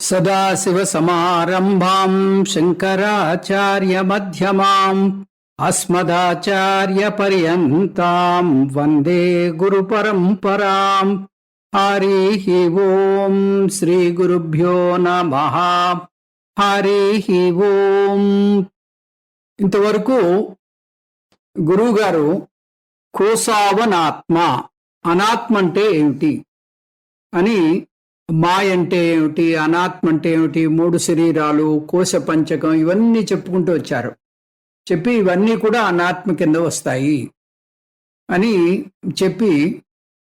సదాశివసమారంభాం శంకరాచార్యమధ్యమాం అస్మదాచార్యపర్యంతాం వందే గురుపరంపరాం. హరి ఓం శ్రీ గురుభ్యో నమః. హరి ఓం. ఇంతవరకు గురువుగారు కోసావనాత్మ, అనాత్మ అంటే ఏమిటి అని, మాయ అంటే ఏమిటి, అనాత్మ అంటే ఏమిటి, మూడు శరీరాలు, కోశ పంచకం, ఇవన్నీ చెప్పుకుంటూ వచ్చారు. చెప్పి ఇవన్నీ కూడా అనాత్మ కింద వస్తాయి అని చెప్పి,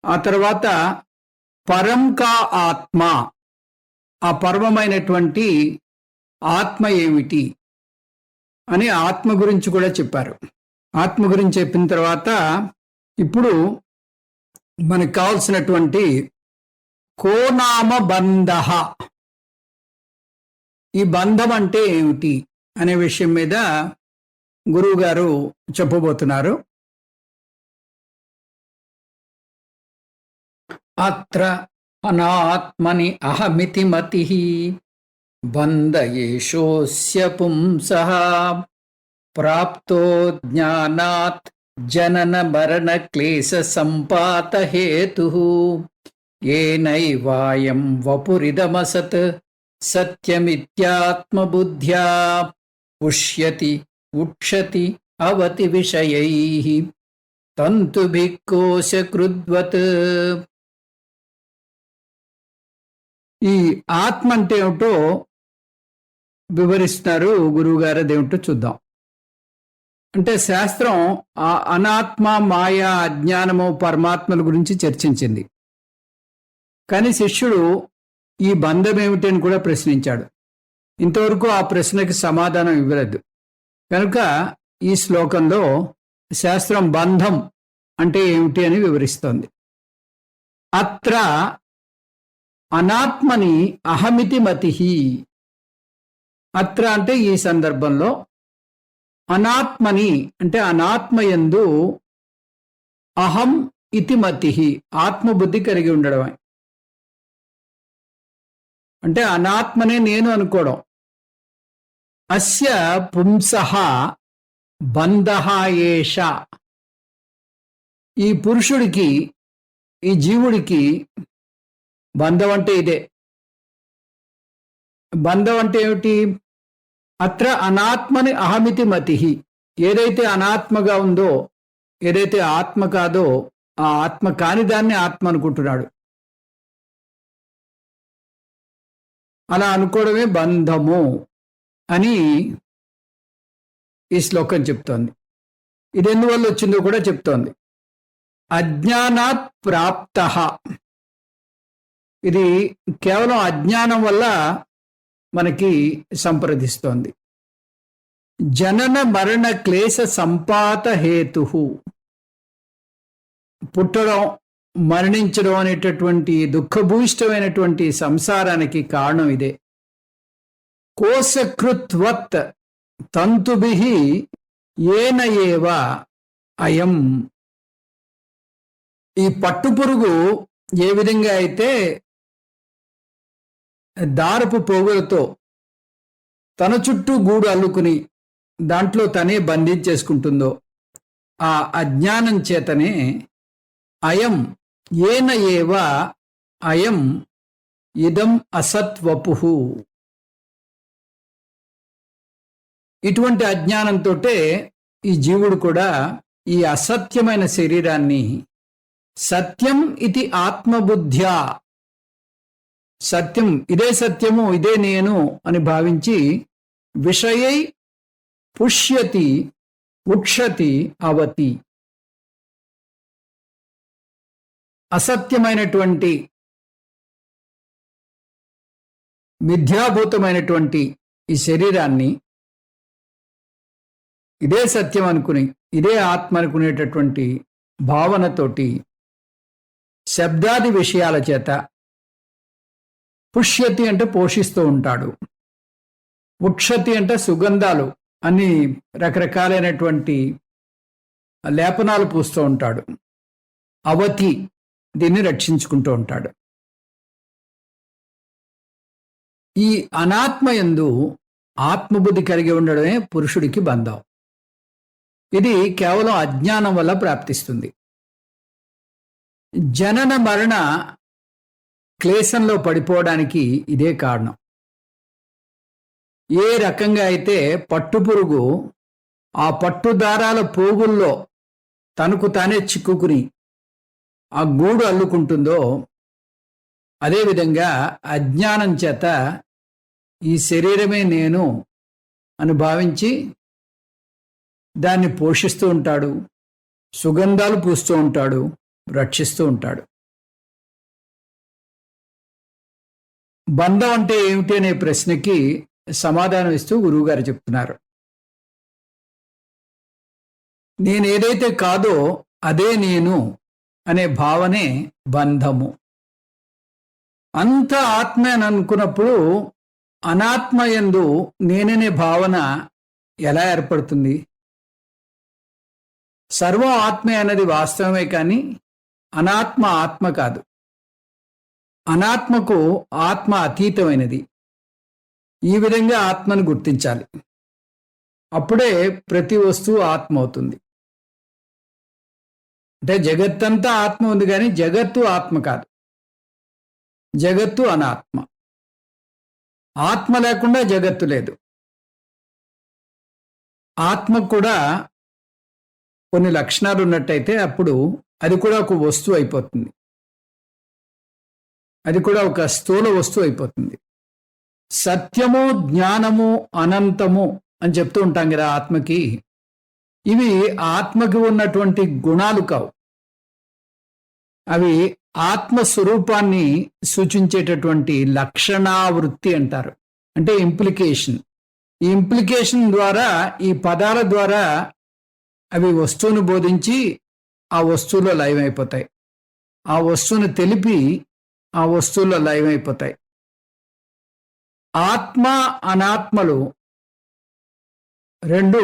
ఆ తర్వాత పరం కా ఆత్మ, ఆ పరమమైనటువంటి ఆత్మ ఏమిటి అని ఆత్మ గురించి కూడా చెప్పారు. ఆత్మ గురించి చెప్పిన తర్వాత ఇప్పుడు మనకు కావాల్సినటువంటి కోనామ బంధ, ఈ బంధం అంటే ఏమిటి అనే విషయం మీద గురువు గారు చెప్పబోతున్నారు. అత్ర అనాత్మని అహమితి మతి బంధయేషోస్య పుంసః ప్రాప్తో జ్ఞానాత్ జనన మరణ క్లేశ సంపాత హేతుః ఏనైవాయం వపురిదమసత్ సత్యమిత్యాత్మబుద్ధ్యా పుష్యతి ఉక్షతి అవతి విషయైః తంతుభిః కోశకృద్వత్. ఈ ఆత్మ అంటే ఏమిటో వివరిస్తున్నారు గురువుగారు. అదేమిటో చూద్దాం. అంటే శాస్త్రం ఆ అనాత్మ, మాయ, అజ్ఞానము, పరమాత్మల గురించి చర్చించింది. కానీ శిష్యుడు ఈ బంధం ఏమిటి అని కూడా ప్రశ్నించాడు. ఇంతవరకు ఆ ప్రశ్నకి సమాధానం ఇవ్వలేదు. కనుక ఈ శ్లోకంలో శాస్త్రం బంధం అంటే ఏమిటి అని వివరిస్తోంది. అత్ర అనాత్మని అహమితి మతి. అత్ర అంటే ఈ సందర్భంలో, అనాత్మని అంటే అనాత్మయందు, అహం ఇతి మతి, ఆత్మబుద్ధి కలిగి ఉండడమే. అంటే అనాత్మనే నేను అనుకోవడం. అస్య పుంసః బంధః ఏష, ఈ పురుషుడికి, ఈ జీవుడికి బంధం అంటే ఇదే. బంధం అంటే ఏమిటి? అత్ర అనాత్మని అహమితి మతి. ఏదైతే అనాత్మగా ఉందో, ఏదైతే ఆత్మ కాదో, ఆ ఆత్మ కాని దాన్ని ఆత్మ అనుకుంటున్నాడు. అలా అనుకోవడమే బంధము అని ఈ శ్లోకం చెప్తోంది. ఇది ఎందువల్ల వచ్చిందో కూడా చెప్తోంది. అజ్ఞానాత్ ప్రాప్తః, ఇది కేవలం అజ్ఞానం వల్ల మనకి సంప్రదిస్తోంది. జనన మరణ క్లేశ సంపాత హేతు, పుట్టడం, మరణించడం అనేటటువంటి దుఃఖభూయిష్టమైనటువంటి సంసారానికి కారణం ఇదే. కోశకృత్వత్ తంతుభిః ఏన ఏవ అయం, ఈ పట్టుపురుగు ఏ విధంగా అయితే దారపు పోగులతో తన చుట్టూ గూడు అల్లుకుని దాంట్లో తనే బంధించేసుకుంటుందో, ఆ అజ్ఞానం చేతనే అయం ఏన ఏవ అయం ఇదం అసత్వపుః, ఇటువంటి అజ్ఞానంతో ఈ జీవుడు కూడా ఈ అసత్యమైన శరీరాన్ని సత్యం ఇది ఆత్మబుద్ధ్యా, సత్యం, ఇదే సత్యము, ఇదే నేను అని భావించి విషయై పుష్యతి ఉక్షతి అవతి, అసత్యమైనటువంటి, మిథ్యాభూతమైనటువంటి ఈ శరీరాన్ని ఇదే సత్యం అనుకుని, ఇదే ఆత్మ అనుకునేటటువంటి భావనతోటి శబ్దాది విషయాల చేత, పుష్యతి అంటే పోషిస్తూ ఉంటాడు, ఉక్షతి అంటే సుగంధాలు, అన్ని రకరకాలైనటువంటి లేపనాలు పూస్తూ ఉంటాడు, అవతి, దీన్ని రక్షించుకుంటూ ఉంటాడు. ఈ అనాత్మయందు ఆత్మబుద్ధి కలిగి ఉండడమే పురుషుడికి బంధం. ఇది కేవలం అజ్ఞానం వల్ల ప్రాప్తిస్తుంది. జనన మరణ క్లేశంలో పడిపోవడానికి ఇదే కారణం. ఏ రకంగా అయితే పట్టుపురుగు ఆ పట్టుదారాల పోగుల్లో తనకు తానే చిక్కుకుని ఆ గూడు అల్లుకుంటుందో, అదేవిధంగా అజ్ఞానం చేత ఈ శరీరమే నేను అని భావించి దాన్ని పోషిస్తూ ఉంటాడు, సుగంధాలు పూస్తూ ఉంటాడు, రక్షిస్తూ ఉంటాడు. బంధం అంటే ఏమిటి అనే ప్రశ్నకి సమాధానం ఇస్తూ గురువుగారు చెప్తున్నారు. నేనేదైతే కాదో అదే నేను అనే భావనే బంధము. అంత ఆత్మ అని అనుకున్నప్పుడు అనాత్మయందు నేననే భావన ఎలా ఏర్పడుతుంది? సర్వం ఆత్మే అన్నది వాస్తవమే, కానీ అనాత్మ ఆత్మ కాదు. అనాత్మకు ఆత్మ అతీతమైనది. ఈ విధంగా ఆత్మను గుర్తించాలి. అప్పుడే ప్రతి వస్తువు ఆత్మ అవుతుంది. అంటే జగత్తంతా ఆత్మ ఉంది, కానీ జగత్తు ఆత్మ కాదు. జగత్తు అనాత్మ. ఆత్మ లేకుండా జగత్తు లేదు. ఆత్మకు కూడా కొన్ని లక్షణాలు ఉన్నట్టయితే అప్పుడు అది కూడా ఒక వస్తువు అయిపోతుంది. అది కూడా ఒక స్థూల వస్తువు అయిపోతుంది. సత్యము, జ్ఞానము, అనంతము అని చెప్తూ ఉంటాం కదా ఆత్మకి. ఇవి ఆత్మకి ఉన్నటువంటి గుణాలు కావు. అవి ఆత్మస్వరూపాన్ని సూచించేటటువంటి లక్షణావృత్తి అంటారు. అంటే ఇంప్లికేషన్. ఈ ఇంప్లికేషన్ ద్వారా, ఈ పదాల ద్వారా అవి వస్తువును బోధించి ఆ వస్తువులో లయమైపోతాయి. ఆ వస్తువును తెలిపి ఆ వస్తువులో లయమైపోతాయి. ఆత్మ అనాత్మలు రెండు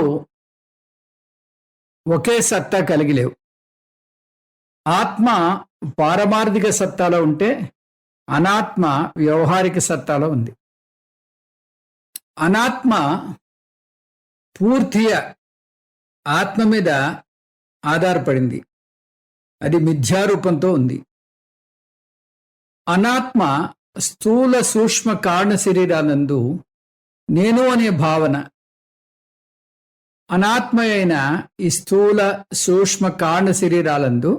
ఒకే సత్తా కలిగి లేవు. ఆత్మ పారమార్థిక సత్తాలో ఉంటే అనాత్మ వ్యవహారిక సత్తాలో ఉంది. అనాత్మ పూర్తిగా ఆత్మ మీద ఆధారపడింది. అది మిథ్యారూపంతో ఉంది. అనాత్మ స్థూల సూక్ష్మ కారణ శరీరానందు నేను అనే భావన, అనాత్మ అయిన ఈ స్థూల సూక్ష్మ కారణ శరీరాలందు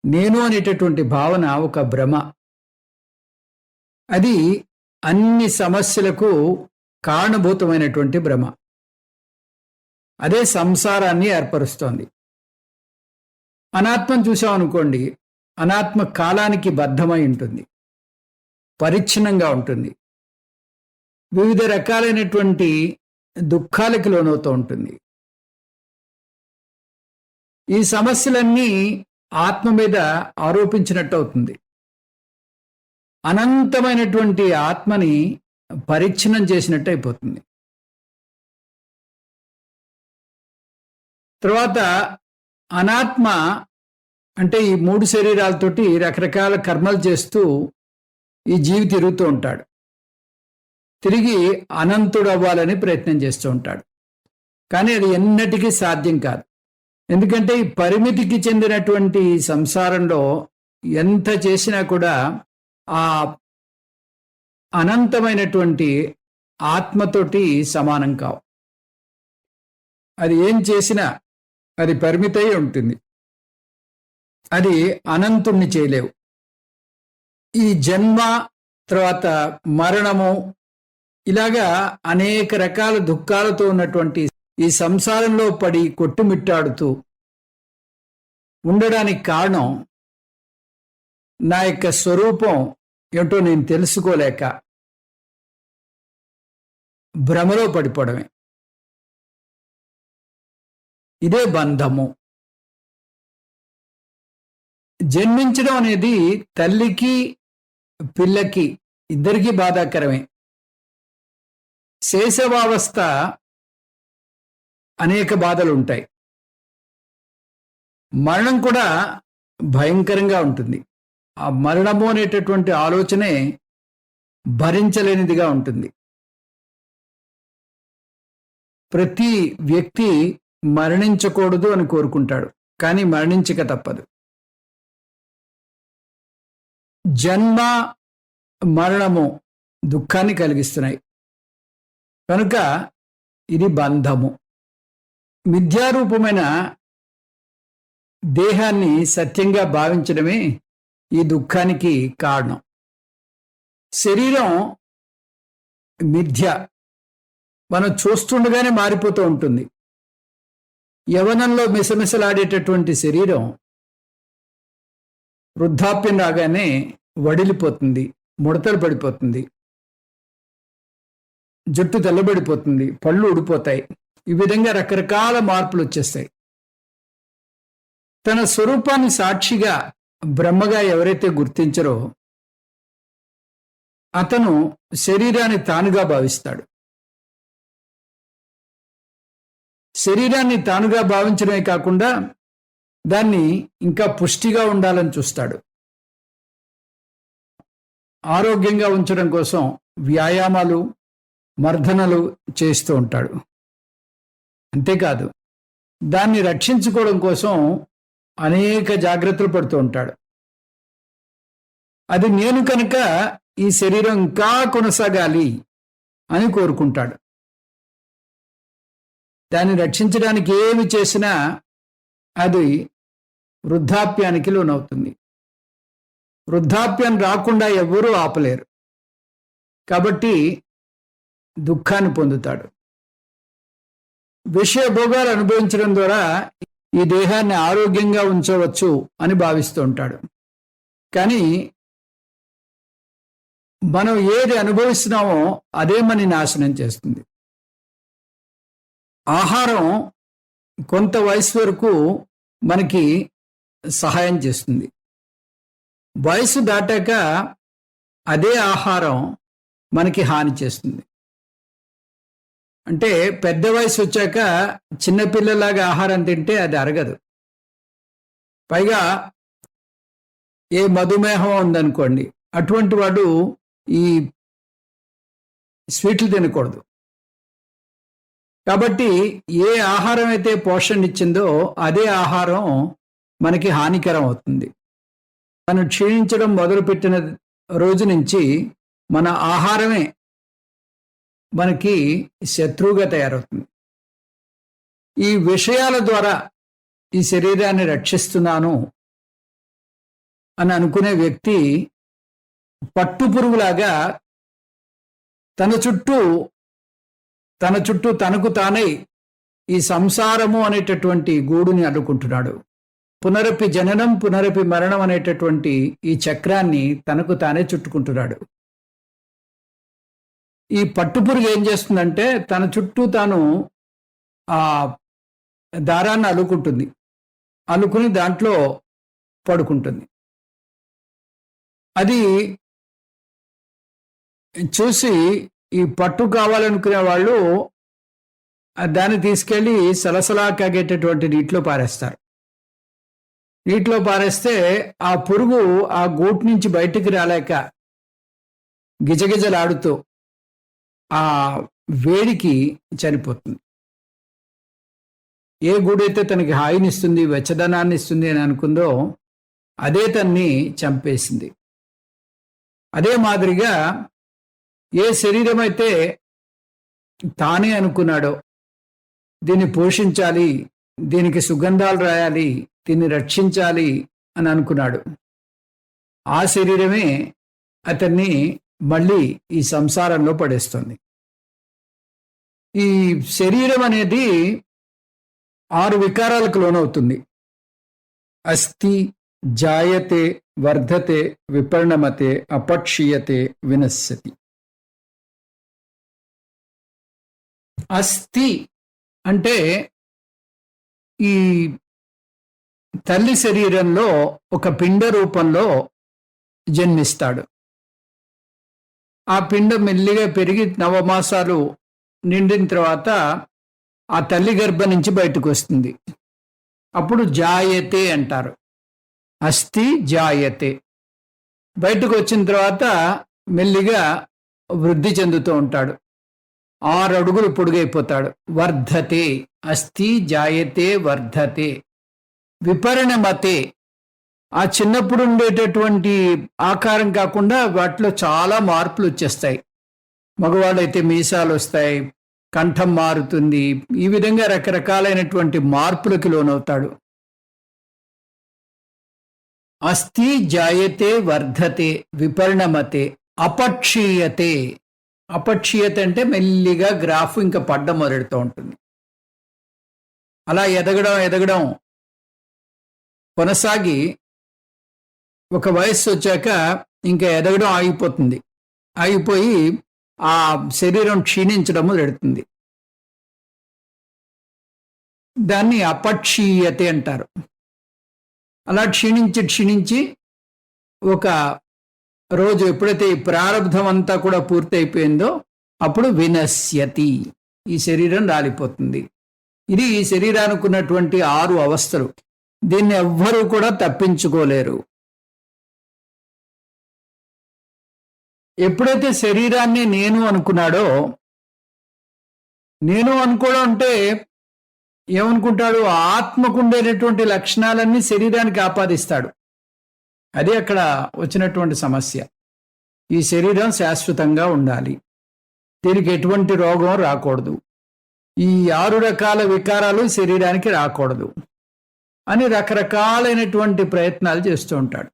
నేను అనేటటువంటి భావన ఒక భ్రమ. అది అన్ని సమస్యలకు కారణభూతమైనటువంటి భ్రమ. అదే సంసారాన్ని ఏర్పరుస్తోంది. అనాత్మను చూసామనుకోండి, అనాత్మ కాలానికి బద్ధమై ఉంటుంది, పరిచ్ఛిన్నంగా ఉంటుంది, వివిధ రకాలైనటువంటి దుఃఖాలకు లోనవుతూ ఉంటుంది. ఈ సమస్యలన్నీ ఆత్మ మీద ఆరోపించినట్టు అవుతుంది. అనంతమైనటువంటి ఆత్మని పరిచ్ఛిన్నం చేసినట్టు అయిపోతుంది. తర్వాత అనాత్మ అంటే ఈ మూడు శరీరాలతోటి రకరకాల కర్మలు చేస్తూ ఈ జీవి తిరుగుతూ ఉంటాడు. తిరిగి అనంతుడు అవ్వాలని ప్రయత్నం చేస్తూ ఉంటాడు. కానీ అది ఎన్నటికీ సాధ్యం కాదు. ఎందుకంటే ఈ పరిమితికి చెందినటువంటి సంసారంలో ఎంత చేసినా కూడా ఆ అనంతమైనటువంటి ఆత్మతోటి సమానం కావు. అది ఏం చేసినా అది పరిమితై ఉంటుంది. అది అనంతుణ్ణి చేయలేవు. ఈ జన్మ, తర్వాత మరణము, ఇలాగా అనేక రకాల దుఃఖాలతో ఉన్నటువంటి ఈ సంసారంలో పడి కొట్టుమిట్టాడుతూ ఉండడానికి కారణం నా యొక్క స్వరూపం ఏమిటో నేను తెలుసుకోలేక భ్రమలో పడిపోవడమే. ఇదే బంధము. జన్మించడం అనేది తల్లికి పిల్లకి ఇద్దరికీ బాధాకరమే. శైశవావస్థ అనేక బాధలు ఉంటాయి. మరణం కూడా భయంకరంగా ఉంటుంది. ఆ మరణము అనేటటువంటి ఆలోచనే భరించలేనిదిగా ఉంటుంది. ప్రతి వ్యక్తి మరణించకూడదు అని కోరుకుంటాడు, కానీ మరణించక తప్పదు. జన్మ మరణము దుఃఖాన్ని కలిగిస్తున్నాయి కనుక ఇది బంధము. మిథ్యారూపమైన దేహాన్ని సత్యంగా భావించడమే ఈ దుఃఖానికి కారణం. శరీరం మిథ్య, మనం చూస్తుండగానే మారిపోతూ ఉంటుంది. యవ్వనంలో మిసమిసలాడేటటువంటి శరీరం వృద్ధాప్యం రాగానే వడిలిపోతుంది, ముడతలు పడిపోతుంది, జుట్టు తెల్లబడిపోతుంది, పళ్ళు ఊడిపోతాయి. ఈ విధంగా రకరకాల మార్పులు వచ్చేస్తాయి. తన స్వరూపాన్ని సాక్షిగా బ్రహ్మగా ఎవరైతే గుర్తించరో అతను శరీరాన్ని తానుగా భావిస్తాడు. శరీరాన్ని తానుగా భావించడమే కాకుండా దాన్ని ఇంకా పుష్టిగా ఉండాలని చూస్తాడు. ఆరోగ్యంగా ఉంచడం కోసం వ్యాయామాలు, మర్దనలు చేస్తూ ఉంటాడు. అంతేకాదు, దాన్ని రక్షించుకోవడం కోసం అనేక జాగ్రత్తలు పడుతూ ఉంటాడు. అది నేను కనుక ఈ శరీరం ఇంకా కొనసాగాలి అని కోరుకుంటాడు. దాన్ని రక్షించడానికి ఏమి చేసినా అది వృద్ధాప్యానికి లోనవుతుంది. వృద్ధాప్యం రాకుండా ఎవ్వరూ ఆపలేరు. కాబట్టి దుఃఖాన్ని పొందుతాడు. విషయ భోగాలు అనుభవించడం ద్వారా ఈ దేహాన్ని ఆరోగ్యంగా ఉంచవచ్చు అని భావిస్తూ ఉంటాడు. కానీ మనం ఏది అనుభవిస్తున్నామో అదే మనని నాశనం చేస్తుంది. ఆహారం కొంత వయసు వరకు మనకి సహాయం చేస్తుంది. వయసు దాటాక అదే ఆహారం మనకి హాని చేస్తుంది. అంటే పెద్ద వయసు వచ్చాక చిన్నపిల్లలాగా ఆహారం తింటే అది అరగదు. పైగా ఏ మధుమేహం ఉందనుకోండి, అటువంటి వాడు ఈ స్వీట్లు తినకూడదు. కాబట్టి ఏ ఆహారం అయితే పోషణ ఇచ్చిందో అదే ఆహారం మనకి హానికరం అవుతుంది. మనం క్షీణించడం మొదలుపెట్టిన రోజు నుంచి మన ఆహారమే మనకి శత్రువుగా తయారవుతుంది. ఈ విషయాల ద్వారా ఈ శరీరాన్ని రక్షిస్తున్నాను అని అనుకునే వ్యక్తి పట్టుపురుగులాగా తన చుట్టూ తనకు తానై ఈ సంసారము అనేటటువంటి గూడుని అడ్డుకుంటున్నాడు. పునరపి జననం పునరపి మరణం అనేటటువంటి ఈ చక్రాన్ని తనకు తానే చుట్టుకుంటున్నాడు. ఈ పట్టుపురుగు ఏం చేస్తుందంటే తన చుట్టూ తాను ఆ దారాన్ని అల్లుకుంటుంది, అల్లుకుని దాంట్లో పడుకుంటుంది. అది చూసి ఈ పట్టు కావాలనుకునే వాళ్ళు దాన్ని తీసుకెళ్ళి సలసలా కాగేటటువంటి నీటిలో పారేస్తారు. నీటిలో పారేస్తే ఆ పురుగు ఆ గూటి నుంచి బయటికి రాలేక గిజగిజలాడుతూ ఆ వేడికి చనిపోతుంది. ఏ గూడైతే తనకి హాయినిస్తుంది, వెచ్చదనాన్ని ఇస్తుంది అని అనుకుందో అదే తన్ని చంపేసింది. అదే మాదిరిగా ఏ శరీరం అయితే తానే అనుకున్నాడో దీన్ని పోషించాలి, దీనికి సుగంధాలు రాయాలి, దీన్ని రక్షించాలి అని అనుకున్నాడు, ఆ శరీరమే అతన్ని మళ్ళీ ఈ సంసారంలో పడేస్తుంది. ఈ శరీరం అనేది 6 వికారాలకు లోనవుతుంది. అస్థి, జాయతే, వర్ధతే, విపర్ణమతే, అపక్షీయతే, వినశ్యతి. అస్థి అంటే ఈ తల్లి శరీరంలో ఒక పిండ రూపంలో జన్మిస్తాడు. ఆ పిండం మెల్లిగా పెరిగి 9 మాసాలు నిండిన తర్వాత ఆ తల్లి గర్భం నుంచి బయటకు వస్తుంది. అప్పుడు జాయతే అంటారు. అస్థి జాయతే. బయటకు వచ్చిన తర్వాత మెల్లిగా వృద్ధి చెందుతూ ఉంటాడు. 6 అడుగులు పొడుగైపోతాడు. వర్ధతే, అస్థి జాయతే వర్ధతే, విపరిణమతే. ఆ చిన్నప్పుడు ఉండేటటువంటి ఆకారం కాకుండా వాటిలో చాలా మార్పులు వచ్చేస్తాయి. మగవాళ్ళైతే మీసాలు వస్తాయి, కంఠం మారుతుంది. ఈ విధంగా రకరకాలైనటువంటి మార్పులకు లోనవుతాడు. అస్థి జాయతే వర్ధతే విపరిణమతే అపక్షీయతే. అపక్షీయత అంటే మెల్లిగా గ్రాఫ్ ఇంకా పడ్డం మొదలెడుతూ ఉంటుంది. అలా ఎదగడం ఎదగడం కొనసాగి ఒక వయస్సు వచ్చాక ఇంకా ఎదగడం ఆగిపోతుంది. ఆగిపోయి ఆ శరీరం క్షీణించడం మొదలెడుతుంది. దాన్ని అపక్షీయతే అంటారు. అలా క్షీణించి క్షీణించి ఒక రోజు ఎప్పుడైతే ఈ ప్రారంధం అంతా కూడా పూర్తయిపోయిందో అప్పుడు వినశ్యతి, ఈ శరీరం రాలిపోతుంది. ఇది ఈ శరీరానికి ఉన్నటువంటి 6 అవస్థలు. దీన్ని ఎవ్వరూ కూడా తప్పించుకోలేరు. ఎప్పుడైతే శరీరాన్ని నేను అనుకున్నాడో, నేను అనుకోవడం అంటే ఏమనుకుంటాడు, ఆత్మకు ఉండేటటువంటి లక్షణాలన్నీ శరీరానికి ఆపాదిస్తాడు. అది అక్కడ వచ్చినటువంటి సమస్య. ఈ శరీరం శాశ్వతంగా ఉండాలి, దీనికి ఎటువంటి రోగం రాకూడదు, ఈ 6 రకాల వికారాలు శరీరానికి రాకూడదు అని రకరకాలైనటువంటి ప్రయత్నాలు చేస్తూ ఉంటాడు.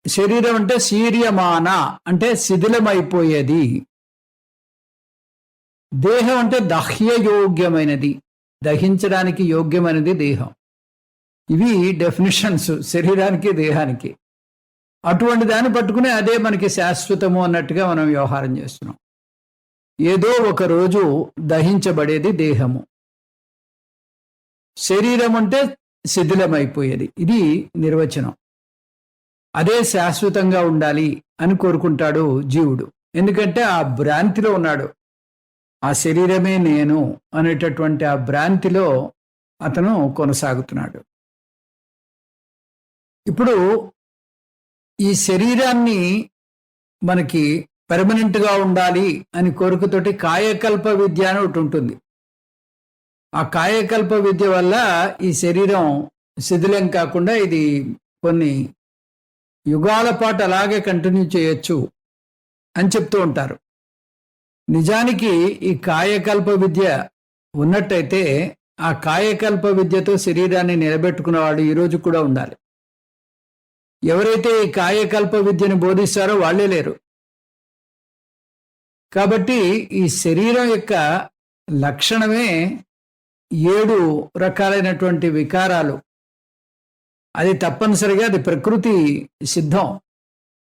శరీరం అంటే శీర్యమాన అంటే శిథిలమైపోయేది. దేహం అంటే దహ్యయోగ్యమైనది, దహించడానికి యోగ్యమైనది దేహం. ఇవి డెఫినిషన్స్ శరీరానికి దేహానికి. అటువంటి దాన్ని పట్టుకుని అదే మనకి శాశ్వతము అన్నట్టుగా మనం వ్యవహారం చేస్తున్నాం. ఏదో ఒక రోజు దహించబడేది దేహము. శరీరం అంటే శిథిలమైపోయేది, ఇది నిర్వచనం. అదే శాశ్వతంగా ఉండాలి అని కోరుకుంటాడు జీవుడు. ఎందుకంటే ఆ భ్రాంతిలో ఉన్నాడు. ఆ శరీరమే నేను అనేటటువంటి ఆ భ్రాంతిలో అతను కొనసాగుతున్నాడు. ఇప్పుడు ఈ శరీరాన్ని మనకి పెర్మనెంట్గా ఉండాలి అని కోరికతోటి కాయకల్ప విద్య అని ఒకటి ఉంటుంది. ఆ కాయకల్ప విద్య వల్ల ఈ శరీరం శిథిలం కాకుండా ఇది కొన్ని యుగాల పాటు అలాగే కంటిన్యూ చేయొచ్చు అని చెప్తూ ఉంటారు. నిజానికి ఈ కాయకల్ప విద్య ఉన్నట్టయితే ఆ కాయకల్ప విద్యతో శరీరాన్ని నిలబెట్టుకున్నవాడు ఈరోజు కూడా ఉండాలి. ఎవరైతే ఈ కాయకల్ప విద్యను బోధిస్తారో వాళ్ళే లేరు. కాబట్టి ఈ శరీరం యొక్క లక్షణమే 7 రకాలైనటువంటి వికారాలు. అది తప్పనిసరిగా అది ప్రకృతి సిద్ధం,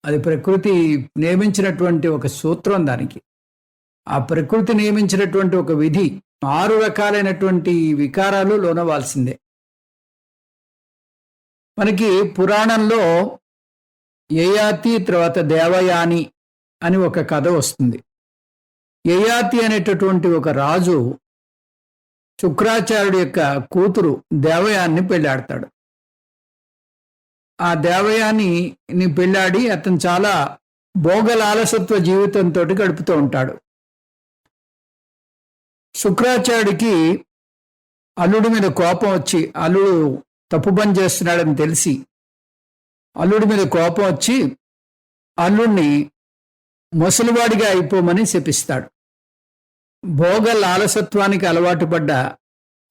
అది ప్రకృతి నియమించినటువంటి ఒక సూత్రం. దానికి ఆ ప్రకృతి నియమించినటువంటి ఒక విధి. 6 రకాలైనటువంటి వికారాలు లోనవాల్సిందే. మనకి పురాణంలో యయాతి తర్వాత దేవయాని అని ఒక కథ వస్తుంది. యయాతి అనేటటువంటి ఒక రాజు శుక్రాచార్యుడి యొక్క కూతురు దేవయాన్ని పెళ్ళాడతాడు. ఆ దేవయానిని పెళ్ళాడి అతను చాలా భోగలాలసత్వ జీవితంతో గడుపుతూ ఉంటాడు. శుక్రాచార్యుడికి అల్లుడి మీద కోపం వచ్చి, అల్లుడు తప్పు పని చేస్తున్నాడని తెలిసి అల్లుడి మీద కోపం వచ్చి అల్లుడిని ముసలివాడిగా అయిపోమని శపిస్తాడు. భోగ లాలసత్వానికి అలవాటు పడ్డ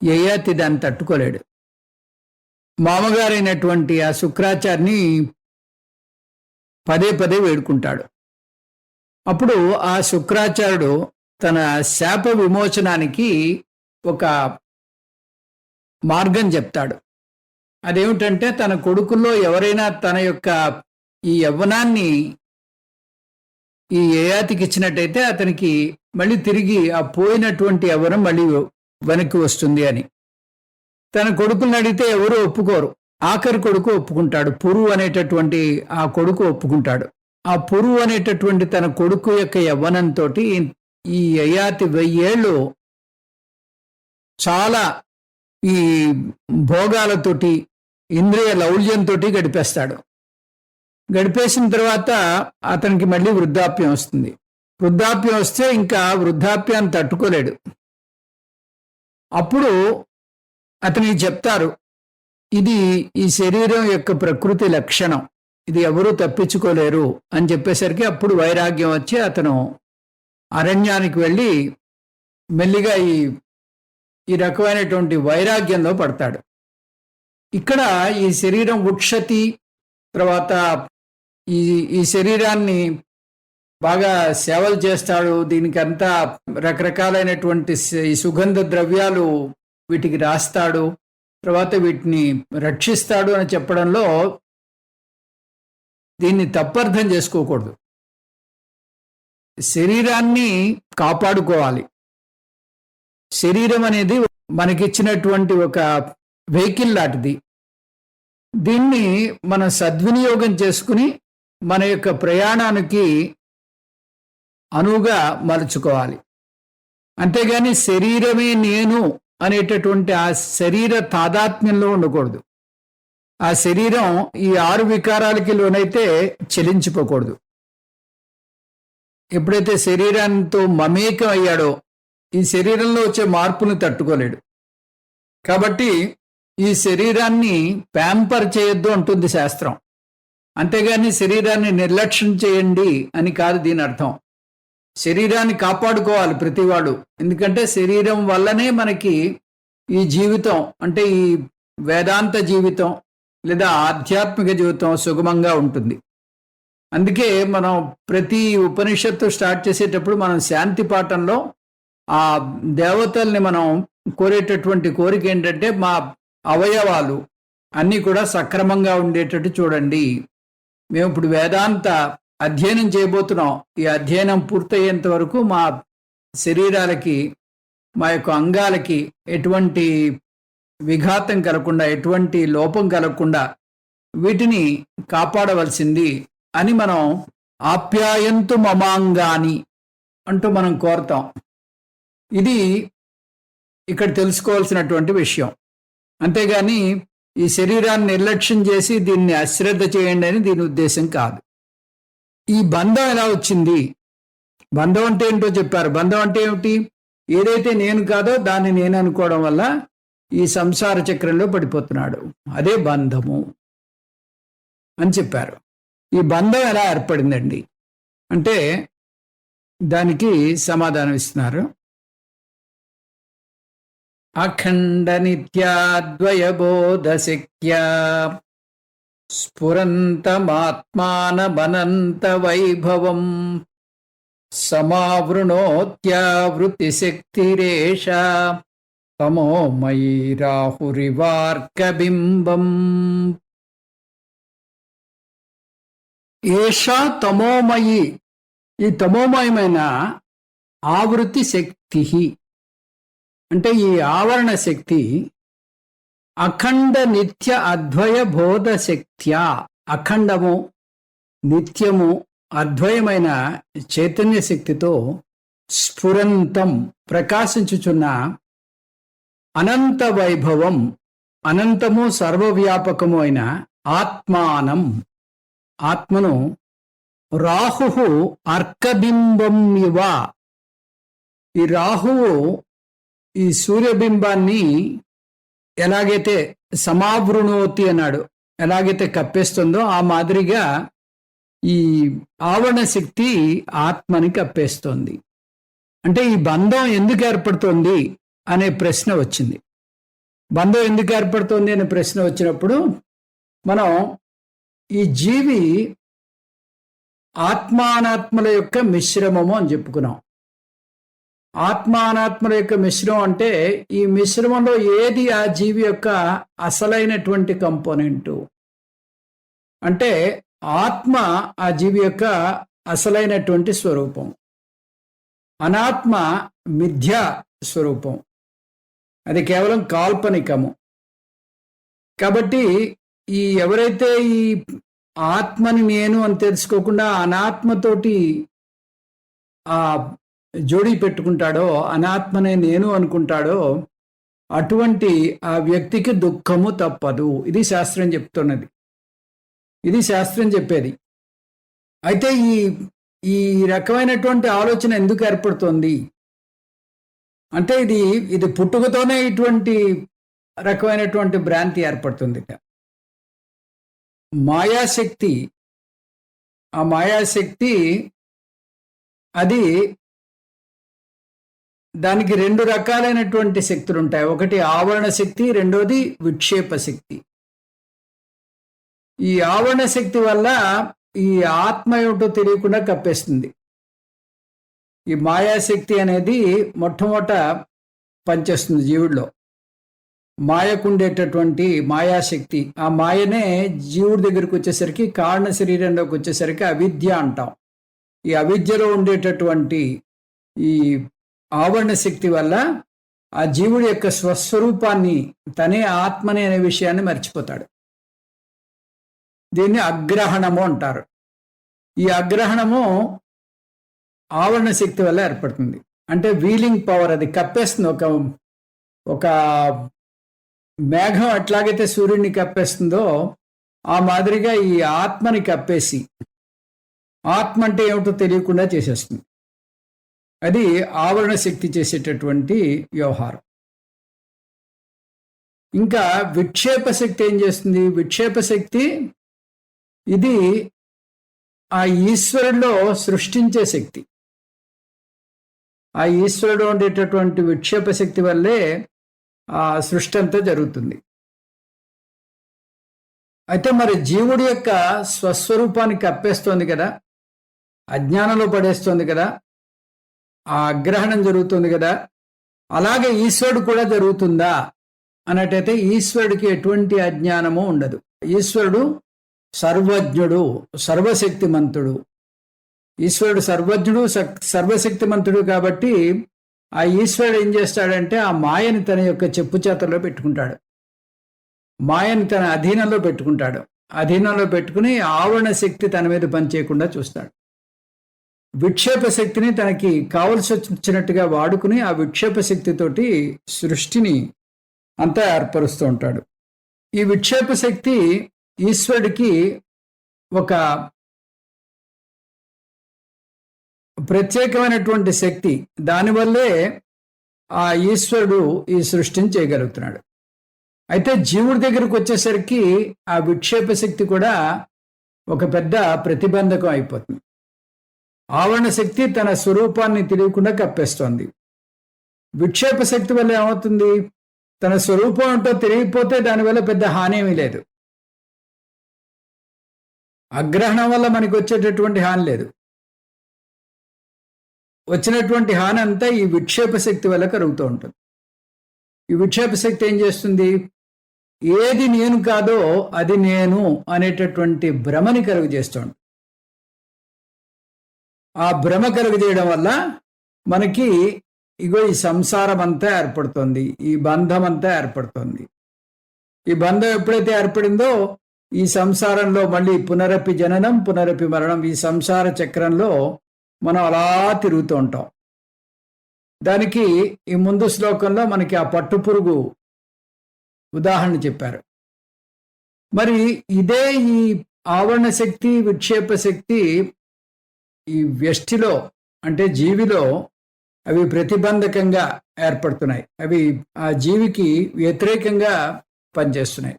యయాతి దాన్ని తట్టుకోలేడు. మామగారైనటువంటి ఆ శుక్రాచార్యని పదే పదే వేడుకుంటాడు. అప్పుడు ఆ శుక్రాచార్యుడు తన శాప విమోచనానికి ఒక మార్గం చెప్తాడు. అదేమిటంటే తన కొడుకుల్లో ఎవరైనా తన యొక్క ఈ యవ్వనాన్ని ఈ యయాతికి ఇచ్చినట్టయితే అతనికి మళ్ళీ తిరిగి ఆ పోయినటువంటి యవ్వనం మళ్ళీ వెనక్కి వస్తుంది అని. తన కొడుకులను అడిగితే ఎవరు ఒప్పుకోరు. ఆఖరి కొడుకు ఒప్పుకుంటాడు. పురు అనేటటువంటి ఆ కొడుకు ఒప్పుకుంటాడు. ఆ పురు అనేటటువంటి తన కొడుకు యొక్క యవ్వనంతో ఈ యయాతి 1000 ఏళ్ళు చాలా ఈ భోగాలతోటి ఇంద్రియ లౌల్యంతో గడిపేస్తాడు. గడిపేసిన తర్వాత అతనికి మళ్ళీ వృద్ధాప్యం వస్తుంది. వృద్ధాప్యం వస్తే ఇంకా వృద్ధాప్యాన్ని తట్టుకోలేడు. అప్పుడు అతనికి చెప్తారు, ఇది ఈ శరీరం యొక్క ప్రకృతి లక్షణం, ఇది ఎవరూ తప్పించుకోలేరు అని చెప్పేసరికి అప్పుడు వైరాగ్యం వచ్చి అతను అరణ్యానికి వెళ్ళి మెల్లిగా ఈ రకమైనటువంటి వైరాగ్యంలో పడతాడు. ఇక్కడ ఈ శరీరం ఉక్షతి, తర్వాత ఈ శరీరాన్ని బాగా సేవలు చేస్తాడు, దీనికి అంతా రకరకాలైనటువంటి ఈ సుగంధ ద్రవ్యాలు వీటికి రాస్తాడు, తర్వాత వీటిని రక్షిస్తాడు అని చెప్పడంలో దీన్ని తప్పర్థం చేసుకోకూడదు. శరీరాన్ని కాపాడుకోవాలి. శరీరం అనేది మనకిచ్చినటువంటి ఒక వెహికల్ లాంటిది. దీన్ని మనం సద్వినియోగం చేసుకుని మన యొక్క ప్రయాణానికి అనువుగా మలుచుకోవాలి. అంతేగాని శరీరమే నేను అనేటటువంటి ఆ శరీర తాదాత్మ్యంలో ఉండకూడదు. ఆ శరీరం ఈ 6 వికారాలకి లోనైతే చెలించిపోకూడదు. ఎప్పుడైతే శరీరంతో మమేకం అయ్యాడో ఈ శరీరంలో వచ్చే మార్పును తట్టుకోలేడు. కాబట్టి ఈ శరీరాన్ని ప్యాంపర్ చేయొద్దు అంటుంది శాస్త్రం. అంతేగాని శరీరాన్ని నిర్లక్ష్యం చేయండి అని కాదు దీని అర్థం. శరీరాన్ని కాపాడుకోవాలి ప్రతివాడు. ఎందుకంటే శరీరం వల్లనే మనకి ఈ జీవితం, అంటే ఈ వేదాంత జీవితం లేదా ఆధ్యాత్మిక జీవితం సుగమంగా ఉంటుంది. అందుకే మనం ప్రతి ఉపనిషత్తు స్టార్ట్ చేసేటప్పుడు మనం శాంతి పాఠంలో ఆ దేవతల్ని మనం కోరేటటువంటి కోరిక ఏంటంటే, మా అవయవాలు అన్నీ కూడా సక్రమంగా ఉండేటట్టు చూడండి. మేము ఇప్పుడు వేదాంత అధ్యయనం చేయబోతున్నాం. ఈ అధ్యయనం పూర్తయ్యేంత వరకు మా శరీరాలకి, మా యొక్క అంగాలకి ఎటువంటి విఘాతం కలగకుండా, ఎటువంటి లోపం కలగకుండా వీటిని కాపాడవలసింది అని మనం ఆప్యాయంతు మమాంగాని అంటూ మనం కోరుతాం. ఇది ఇక్కడ తెలుసుకోవాల్సినటువంటి విషయం. అంతేగాని ఈ శరీరాన్ని నిర్లక్ష్యం చేసి దీన్ని అశ్రద్ధ చేయండి అని దీని ఉద్దేశం కాదు. ఈ బంధం ఎలా వచ్చింది? బంధం అంటే ఏంటో చెప్పారు. బంధం అంటే ఏమిటి? ఏదైతే నేను కాదో దాన్ని నేను అనుకోవడం వల్ల ఈ సంసార చక్రంలో పడిపోతున్నాడు, అదే బంధము అని చెప్పారు. ఈ బంధం ఎలా ఏర్పడిందండి అంటే దానికి సమాధానం ఇస్తున్నారు. అఖండ నిత్యాద్వయ బోధ శక్త్యా స్ఫురంతమాత్మానమనంత వైభవం సమావృణోత్యావృతి శక్తిరేష తమోమయీ రాహురివార్కబింబం. ఏషా తమోమయి, ఈ తమోమయమైన ఆవృతి శక్తి అంటే ఈ ఆవరణ శక్తి అఖండ నిత్య అద్వయ బోధ శక్త్యా, అఖండము నిత్యము అద్వయమైన చైతన్య శక్తితో స్ఫురంతం ప్రకాశించుచున్న అనంత వైభవం, అనంతము సర్వవ్యాపకము అయిన ఆత్మానం, ఆత్మను రాహు అర్కబింబం ఇవ, ఈ రాహువు ఈ సూర్యబింబాన్ని ఎలాగైతే సమావృణోతి అన్నాడు, ఎలాగైతే కప్పేస్తుందో ఆ మాదిరిగా ఈ ఆవరణ శక్తి ఆత్మని కప్పేస్తోంది. అంటే ఈ బంధం ఎందుకు ఏర్పడుతోంది అనే ప్రశ్న వచ్చింది. బంధం ఎందుకు ఏర్పడుతోంది అనే ప్రశ్న వచ్చినప్పుడు మనం ఈ జీవి ఆత్మానాత్మల యొక్క మిశ్రమము అని చెప్పుకున్నాం. ఆత్మానాత్మల యొక్క మిశ్రమం అంటే ఈ మిశ్రమంలో ఏది ఆ జీవి యొక్క అసలైనటువంటి కంపోనెంటు అంటే ఆత్మ ఆ జీవి యొక్క అసలైనటువంటి స్వరూపం, అనాత్మ మిథ్యా స్వరూపం, అది కేవలం కాల్పనికము. కాబట్టి ఈ ఎవరైతే ఈ ఆత్మని నేను అని తెలుసుకోకుండా అనాత్మతోటి ఆ జోడీ పెట్టుకుంటాడో, అనాత్మనే నేను అనుకుంటాడో, అటువంటి ఆ వ్యక్తికి దుఃఖము తప్పదు. ఇది శాస్త్రం చెప్తున్నది. ఇది శాస్త్రం చెప్పేది. అయితే ఈ ఈ రకమైనటువంటి ఆలోచన ఎందుకు ఏర్పడుతోంది అంటే ఇది పుట్టుకతోనే ఇటువంటి రకమైనటువంటి భ్రాంతి ఏర్పడుతుంది. మాయాశక్తి, ఆ మాయాశక్తి అది దానికి రెండు రకాలైనటువంటి శక్తులు ఉంటాయి. ఒకటి ఆవరణ శక్తి, రెండోది విక్షేప శక్తి. ఈ ఆవరణ శక్తి వల్ల ఈ ఆత్మ ఏమిటో తెలియకుండా కప్పేస్తుంది. ఈ మాయాశక్తి అనేది మొట్టమొదట పనిచేస్తుంది జీవుడిలో. మాయకుండేటటువంటి మాయాశక్తి, ఆ మాయనే జీవుడి దగ్గరికి వచ్చేసరికి, కారణ శరీరంలోకి వచ్చేసరికి అవిద్య అంటాం. ఈ అవిద్యలో ఉండేటటువంటి ఈ ఆవరణ శక్తి వల్ల ఆ జీవుడి యొక్క స్వస్వరూపాన్ని, తనే ఆత్మని అనే విషయాన్ని మర్చిపోతాడు. దీన్ని అగ్రహణము అంటారు. ఈ అగ్రహణము ఆవరణ శక్తి వల్ల ఏర్పడుతుంది. అంటే వీలింగ్ పవర్, అది కప్పేస్తుంది. ఒక మేఘం ఎట్లాగైతే సూర్యుడిని కప్పేస్తుందో ఆ మాదిరిగా ఈ ఆత్మని కప్పేసి, ఆత్మ అంటే ఏమిటో తెలియకుండా చేసేస్తుంది. అది ఆవరణ శక్తి చేసేటటువంటి వ్యవహారం. ఇంకా విక్షేప శక్తి ఏం చేస్తుంది? విక్షేప శక్తి ఇది ఆ ఈశ్వరుడిలో సృష్టించే శక్తి. ఆ ఈశ్వరుడు ఉండేటటువంటి విక్షేప శక్తి వల్లే ఆ సృష్టి అంతా జరుగుతుంది. అయితే మరి జీవుడి యొక్క స్వస్వరూపాన్ని కప్పేస్తోంది కదా, అజ్ఞానంలో పడేస్తోంది కదా, ఆ అగ్రహణం జరుగుతుంది కదా, అలాగే ఈశ్వరుడు కూడా జరుగుతుందా అన్నట్టయితే ఈశ్వరుడికి ఎటువంటి అజ్ఞానము ఉండదు. ఈశ్వరుడు సర్వజ్ఞుడు, సర్వశక్తిమంతుడు. ఈశ్వరుడు సర్వజ్ఞుడు, సర్వశక్తిమంతుడు కాబట్టి ఆ ఈశ్వరుడు ఏం చేస్తాడంటే ఆ మాయని తన యొక్క చెప్పు చేతల్లో పెట్టుకుంటాడు. మాయని తన అధీనంలో పెట్టుకుంటాడు. అధీనంలో పెట్టుకుని ఆవరణ శక్తి తన మీద పనిచేయకుండా చూస్తాడు. విక్షేప శక్తిని తనకి కావలసి వచ్చినట్టుగా వాడుకుని ఆ విక్షేప శక్తితోటి సృష్టిని అంతా ఏర్పరుస్తూ ఉంటాడు. ఈ విక్షేప శక్తి ఈశ్వరుడికి ఒక ప్రత్యేకమైనటువంటి శక్తి. దానివల్లే ఆ ఈశ్వరుడు ఈ సృష్టిని చేయగలుగుతున్నాడు. అయితే జీవుడి దగ్గరకు వచ్చేసరికి ఆ విక్షేప శక్తి కూడా ఒక పెద్ద ప్రతిబంధకం అయిపోతుంది. ఆవరణ శక్తి తన స్వరూపాన్ని తెలియకుండా కప్పేస్తోంది. విక్షేప శక్తి వల్ల ఏమవుతుంది? తన స్వరూపం అంటూ తెలియకపోతే దానివల్ల పెద్ద హాని ఏమీ లేదు. అగ్రహణం వల్ల మనకి వచ్చేటటువంటి హాని లేదు. వచ్చినటువంటి హాని అంతా ఈ విక్షేప శక్తి వల్ల కలుగుతూ ఉంటుంది. ఈ విక్షేప శక్తి ఏం చేస్తుంది? ఏది నేను కాదో అది నేను అనేటటువంటి భ్రమని కలుగు చేస్తుంది. ఆ భ్రమ కలుగజేయడం వల్ల మనకి ఇగో ఈ సంసారం అంతా ఏర్పడుతుంది, ఈ బంధం అంతా ఏర్పడుతుంది. ఈ బంధం ఎప్పుడైతే ఏర్పడిందో ఈ సంసారంలో మళ్ళీ పునరపి జననం పునరపి మరణం, ఈ సంసార చక్రంలో మనం అలా తిరుగుతూ ఉంటాం. దానికి ఈ ముందు శ్లోకంలో మనకి ఆ పట్టుపురుగు ఉదాహరణ చెప్పారు. మరి ఇదే ఈ ఆవరణ శక్తి, విక్షేప శక్తి ఈ వ్యష్టిలో అంటే జీవిలో అవి ప్రతిబంధకంగా ఏర్పడుతున్నాయి. అవి ఆ జీవికి వ్యతిరేకంగా పనిచేస్తున్నాయి.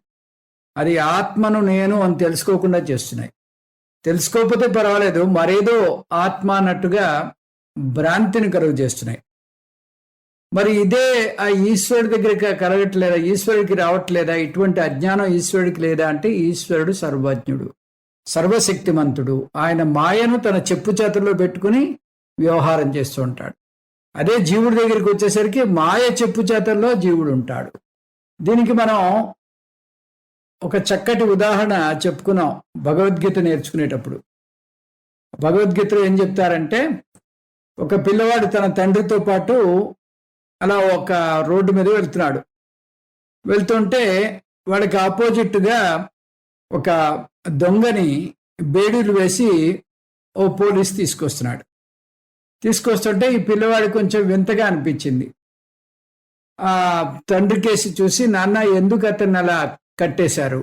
అది ఆత్మను నేను అని తెలుసుకోకుండా చేస్తున్నాయి. తెలుసుకోకపోతే పర్వాలేదు, మరేదో ఆత్మ అన్నట్టుగా భ్రాంతిని కలుగు చేస్తున్నాయి. మరి ఇదే ఆ ఈశ్వరుడి దగ్గరికి కలగట్లేదా, ఈశ్వరుడికి రావట్లేదా? ఇటువంటి అజ్ఞానం ఈశ్వరుడికి లేదా అంటే ఈశ్వరుడు సర్వజ్ఞుడు, సర్వశక్తిమంతుడు. ఆయన మాయను తన చెప్పు చేతుల్లో పెట్టుకుని వ్యవహారం చేస్తూ ఉంటాడు. అదే జీవుడి దగ్గరికి వచ్చేసరికి మాయ చెప్పు చేతుల్లో జీవుడు ఉంటాడు. దీనికి మనం ఒక చక్కటి ఉదాహరణ చెప్పుకున్నాం భగవద్గీత నేర్చుకునేటప్పుడు. భగవద్గీతలో ఏం చెప్తారంటే, ఒక పిల్లవాడు తన తండ్రితో పాటు అలా ఒక రోడ్డు మీద వెళ్తున్నాడు. వెళ్తుంటే వాడికి ఆపోజిట్గా ఒక దొంగని బేడీలు వేసి ఓ పోలీస్ తీసుకొస్తుంటే ఈ పిల్లవాడికి కొంచెం వింతగా అనిపించింది. ఆ తండ్రి కేసి చూసి, నాన్న ఎందుకు అతన్ని అలా కట్టేశారు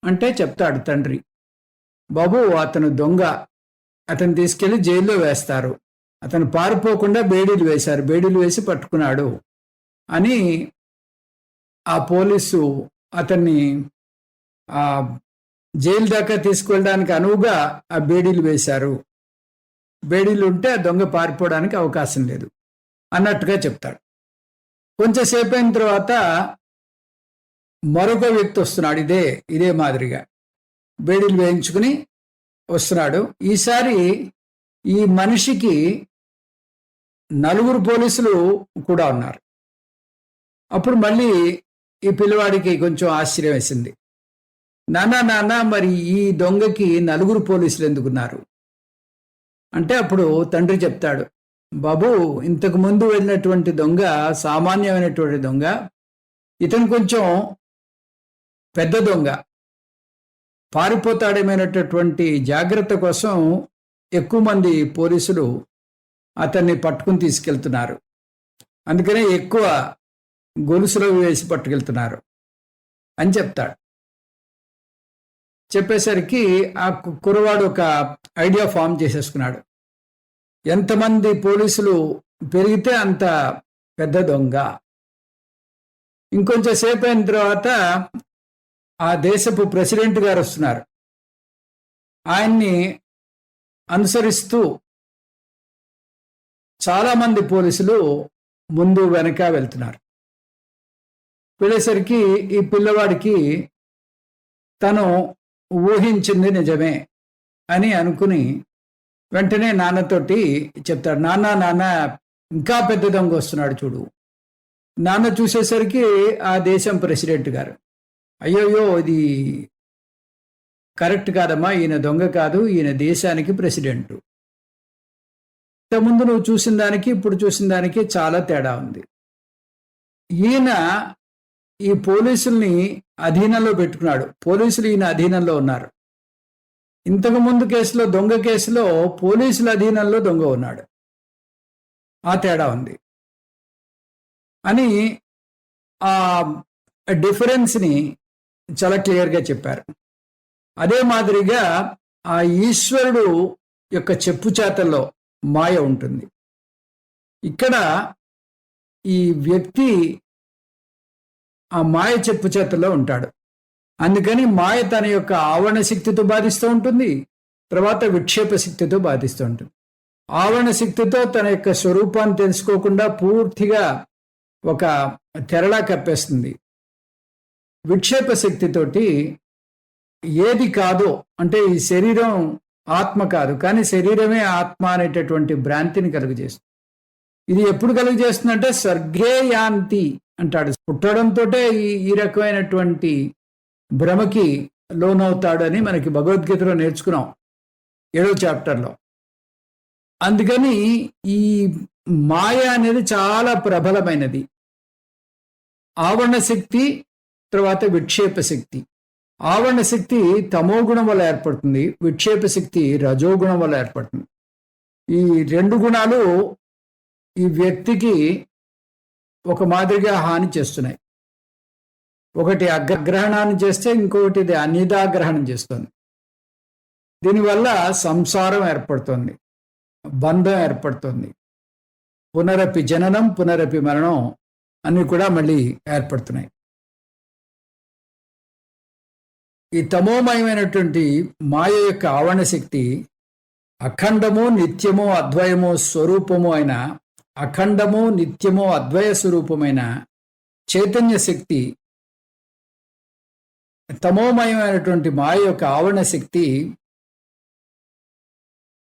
అంటే చెప్తాడు తండ్రి. బాబు అతను దొంగ, అతను తీసుకెళ్లి జైల్లో వేస్తారు, అతను పారిపోకుండా బేడీలు వేశారు, బేడీలు వేసి పట్టుకున్నాడు అని ఆ పోలీసు అతన్ని ఆ జైలు దాకా తీసుకువెళ్ళడానికి అనువుగా ఆ బేడీలు వేశారు, బేడీలు ఉంటే ఆ దొంగ పారిపోవడానికి అవకాశం లేదు అన్నట్టుగా చెప్తాడు. కొంచెంసేపు అయిన తర్వాత మరొక వ్యక్తి వస్తున్నాడు, ఇదే మాదిరిగా బేడీలు వేయించుకుని వస్తున్నాడు. ఈసారి ఈ మనిషికి 4 పోలీసులు కూడా ఉన్నారు. అప్పుడు మళ్ళీ ఈ పిల్లవాడికి కొంచెం ఆశ్చర్యం వేసింది. నాన్న మరి ఈ దొంగకి 4 పోలీసులు ఎందుకున్నారు అంటే, అప్పుడు తండ్రి చెప్తాడు, బాబు ఇంతకు ముందు వెళ్ళినటువంటి దొంగ సామాన్యమైనటువంటి దొంగ, ఇతను కొంచెం పెద్ద దొంగ, పారిపోతాడేమైనటువంటి జాగ్రత్త కోసం ఎక్కువ మంది పోలీసులు అతన్ని పట్టుకుని తీసుకెళ్తున్నారు, అందుకనే ఎక్కువ గొలుసులు వేసి పట్టుకెళ్తున్నారు అని చెప్తాడు. చెప్పేసరికి ఆ కుర్రవాడు ఒక ఐడియా ఫామ్ చేసేసుకున్నాడు, ఎంతమంది పోలీసులు పెరిగితే అంత పెద్ద దొంగ. ఇంకొంచెం సేపు అయిన తర్వాత ఆ దేశపు ప్రెసిడెంట్ గారు వస్తున్నారు. ఆయన్ని అనుసరిస్తూ చాలామంది పోలీసులు ముందు వెనక వెళ్తున్నారు. వెళ్ళేసరికి ఈ పిల్లవాడికి తను ఊహించింది నిజమే అని అనుకుని వెంటనే నాన్నతోటి చెప్తాడు, నాన్న ఇంకా పెద్ద దొంగ వస్తున్నాడు చూడు. నాన్న చూసేసరికి ఆ దేశం ప్రెసిడెంట్ గారు, అయ్యోయ్యో ఇది కరెక్ట్ కాదమ్మా, ఈయన దొంగ కాదు, ఈయన దేశానికి ప్రెసిడెంట్. ఇంతకుముందు నువ్వు చూసిన దానికి ఇప్పుడు చూసిన దానికి చాలా తేడా ఉంది. ఈయన ఈ పోలీసుల్ని అధీనంలో పెట్టుకున్నాడు, పోలీసులు ఈయన అధీనంలో ఉన్నారు. ఇంతకు ముందు కేసులో దొంగ కేసులో పోలీసుల అధీనంలో దొంగ ఉన్నాడు, ఆ తేడా ఉంది అని ఆ డిఫరెన్స్ని చాలా క్లియర్గా చెప్పారు. అదే మాదిరిగా ఆ ఈశ్వరుడు యొక్క చెప్పు చేతల్లో మాయ ఉంటుంది. ఇక్కడ ఈ వ్యక్తి ఆ మాయ చెప్పు చేతల్లో ఉంటాడు, అందుకని మాయ తన యొక్క ఆవరణ శక్తితో బాధిస్తూ ఉంటుంది, తర్వాత విక్షేప శక్తితో బాధిస్తూ ఉంటుంది. ఆవరణ శక్తితో తన యొక్క స్వరూపాన్ని తెలుసుకోకుండా పూర్తిగా ఒక తెరలా కప్పేస్తుంది. విక్షేప శక్తితోటి ఏది కాదో, అంటే ఈ శరీరం ఆత్మ కాదు కానీ శరీరమే ఆత్మ అనేటటువంటి భ్రాంతిని కలుగజేస్తుంది. ఇది ఎప్పుడు కలుగజేస్తుందంటే స్వర్గే యాంతి అంటాడు, పుట్టడంతో ఈ రకమైనటువంటి భ్రమకి లోనవుతాడు అని మనకి భగవద్గీతలో నేర్చుకున్నాం 7వ చాప్టర్లో. అందుకని ఈ మాయ అనేది చాలా ప్రబలమైనది. ఆవరణ శక్తి, తర్వాత విక్షేప శక్తి. ఆవరణ శక్తి తమోగుణం వల్ల ఏర్పడుతుంది, విక్షేప శక్తి రజోగుణం వల్ల ఏర్పడుతుంది. ఈ 2 గుణాలు ఈ వ్యక్తికి ఒక మాదిరిగా హాని చేస్తున్నాయి. ఒకటి అగ్రగ్రహణాన్ని చేస్తే ఇంకొకటి ఇది అనిదాగ్రహణం చేస్తుంది. దీనివల్ల సంసారం ఏర్పడుతుంది, బంధం ఏర్పడుతుంది, పునరపి జననం పునరపి మరణం అన్ని కూడా మళ్ళీ ఏర్పడుతున్నాయి. ఈ తమోమయమైనటువంటి మాయ యొక్క ఆవరణ శక్తి అఖండము నిత్యము అద్వయము స్వరూపము అయిన, అఖండము నిత్యము అద్వయ స్వరూపమైన చైతన్య శక్తి, తమోమయమైనటువంటి మాయ యొక్క ఆవరణ శక్తి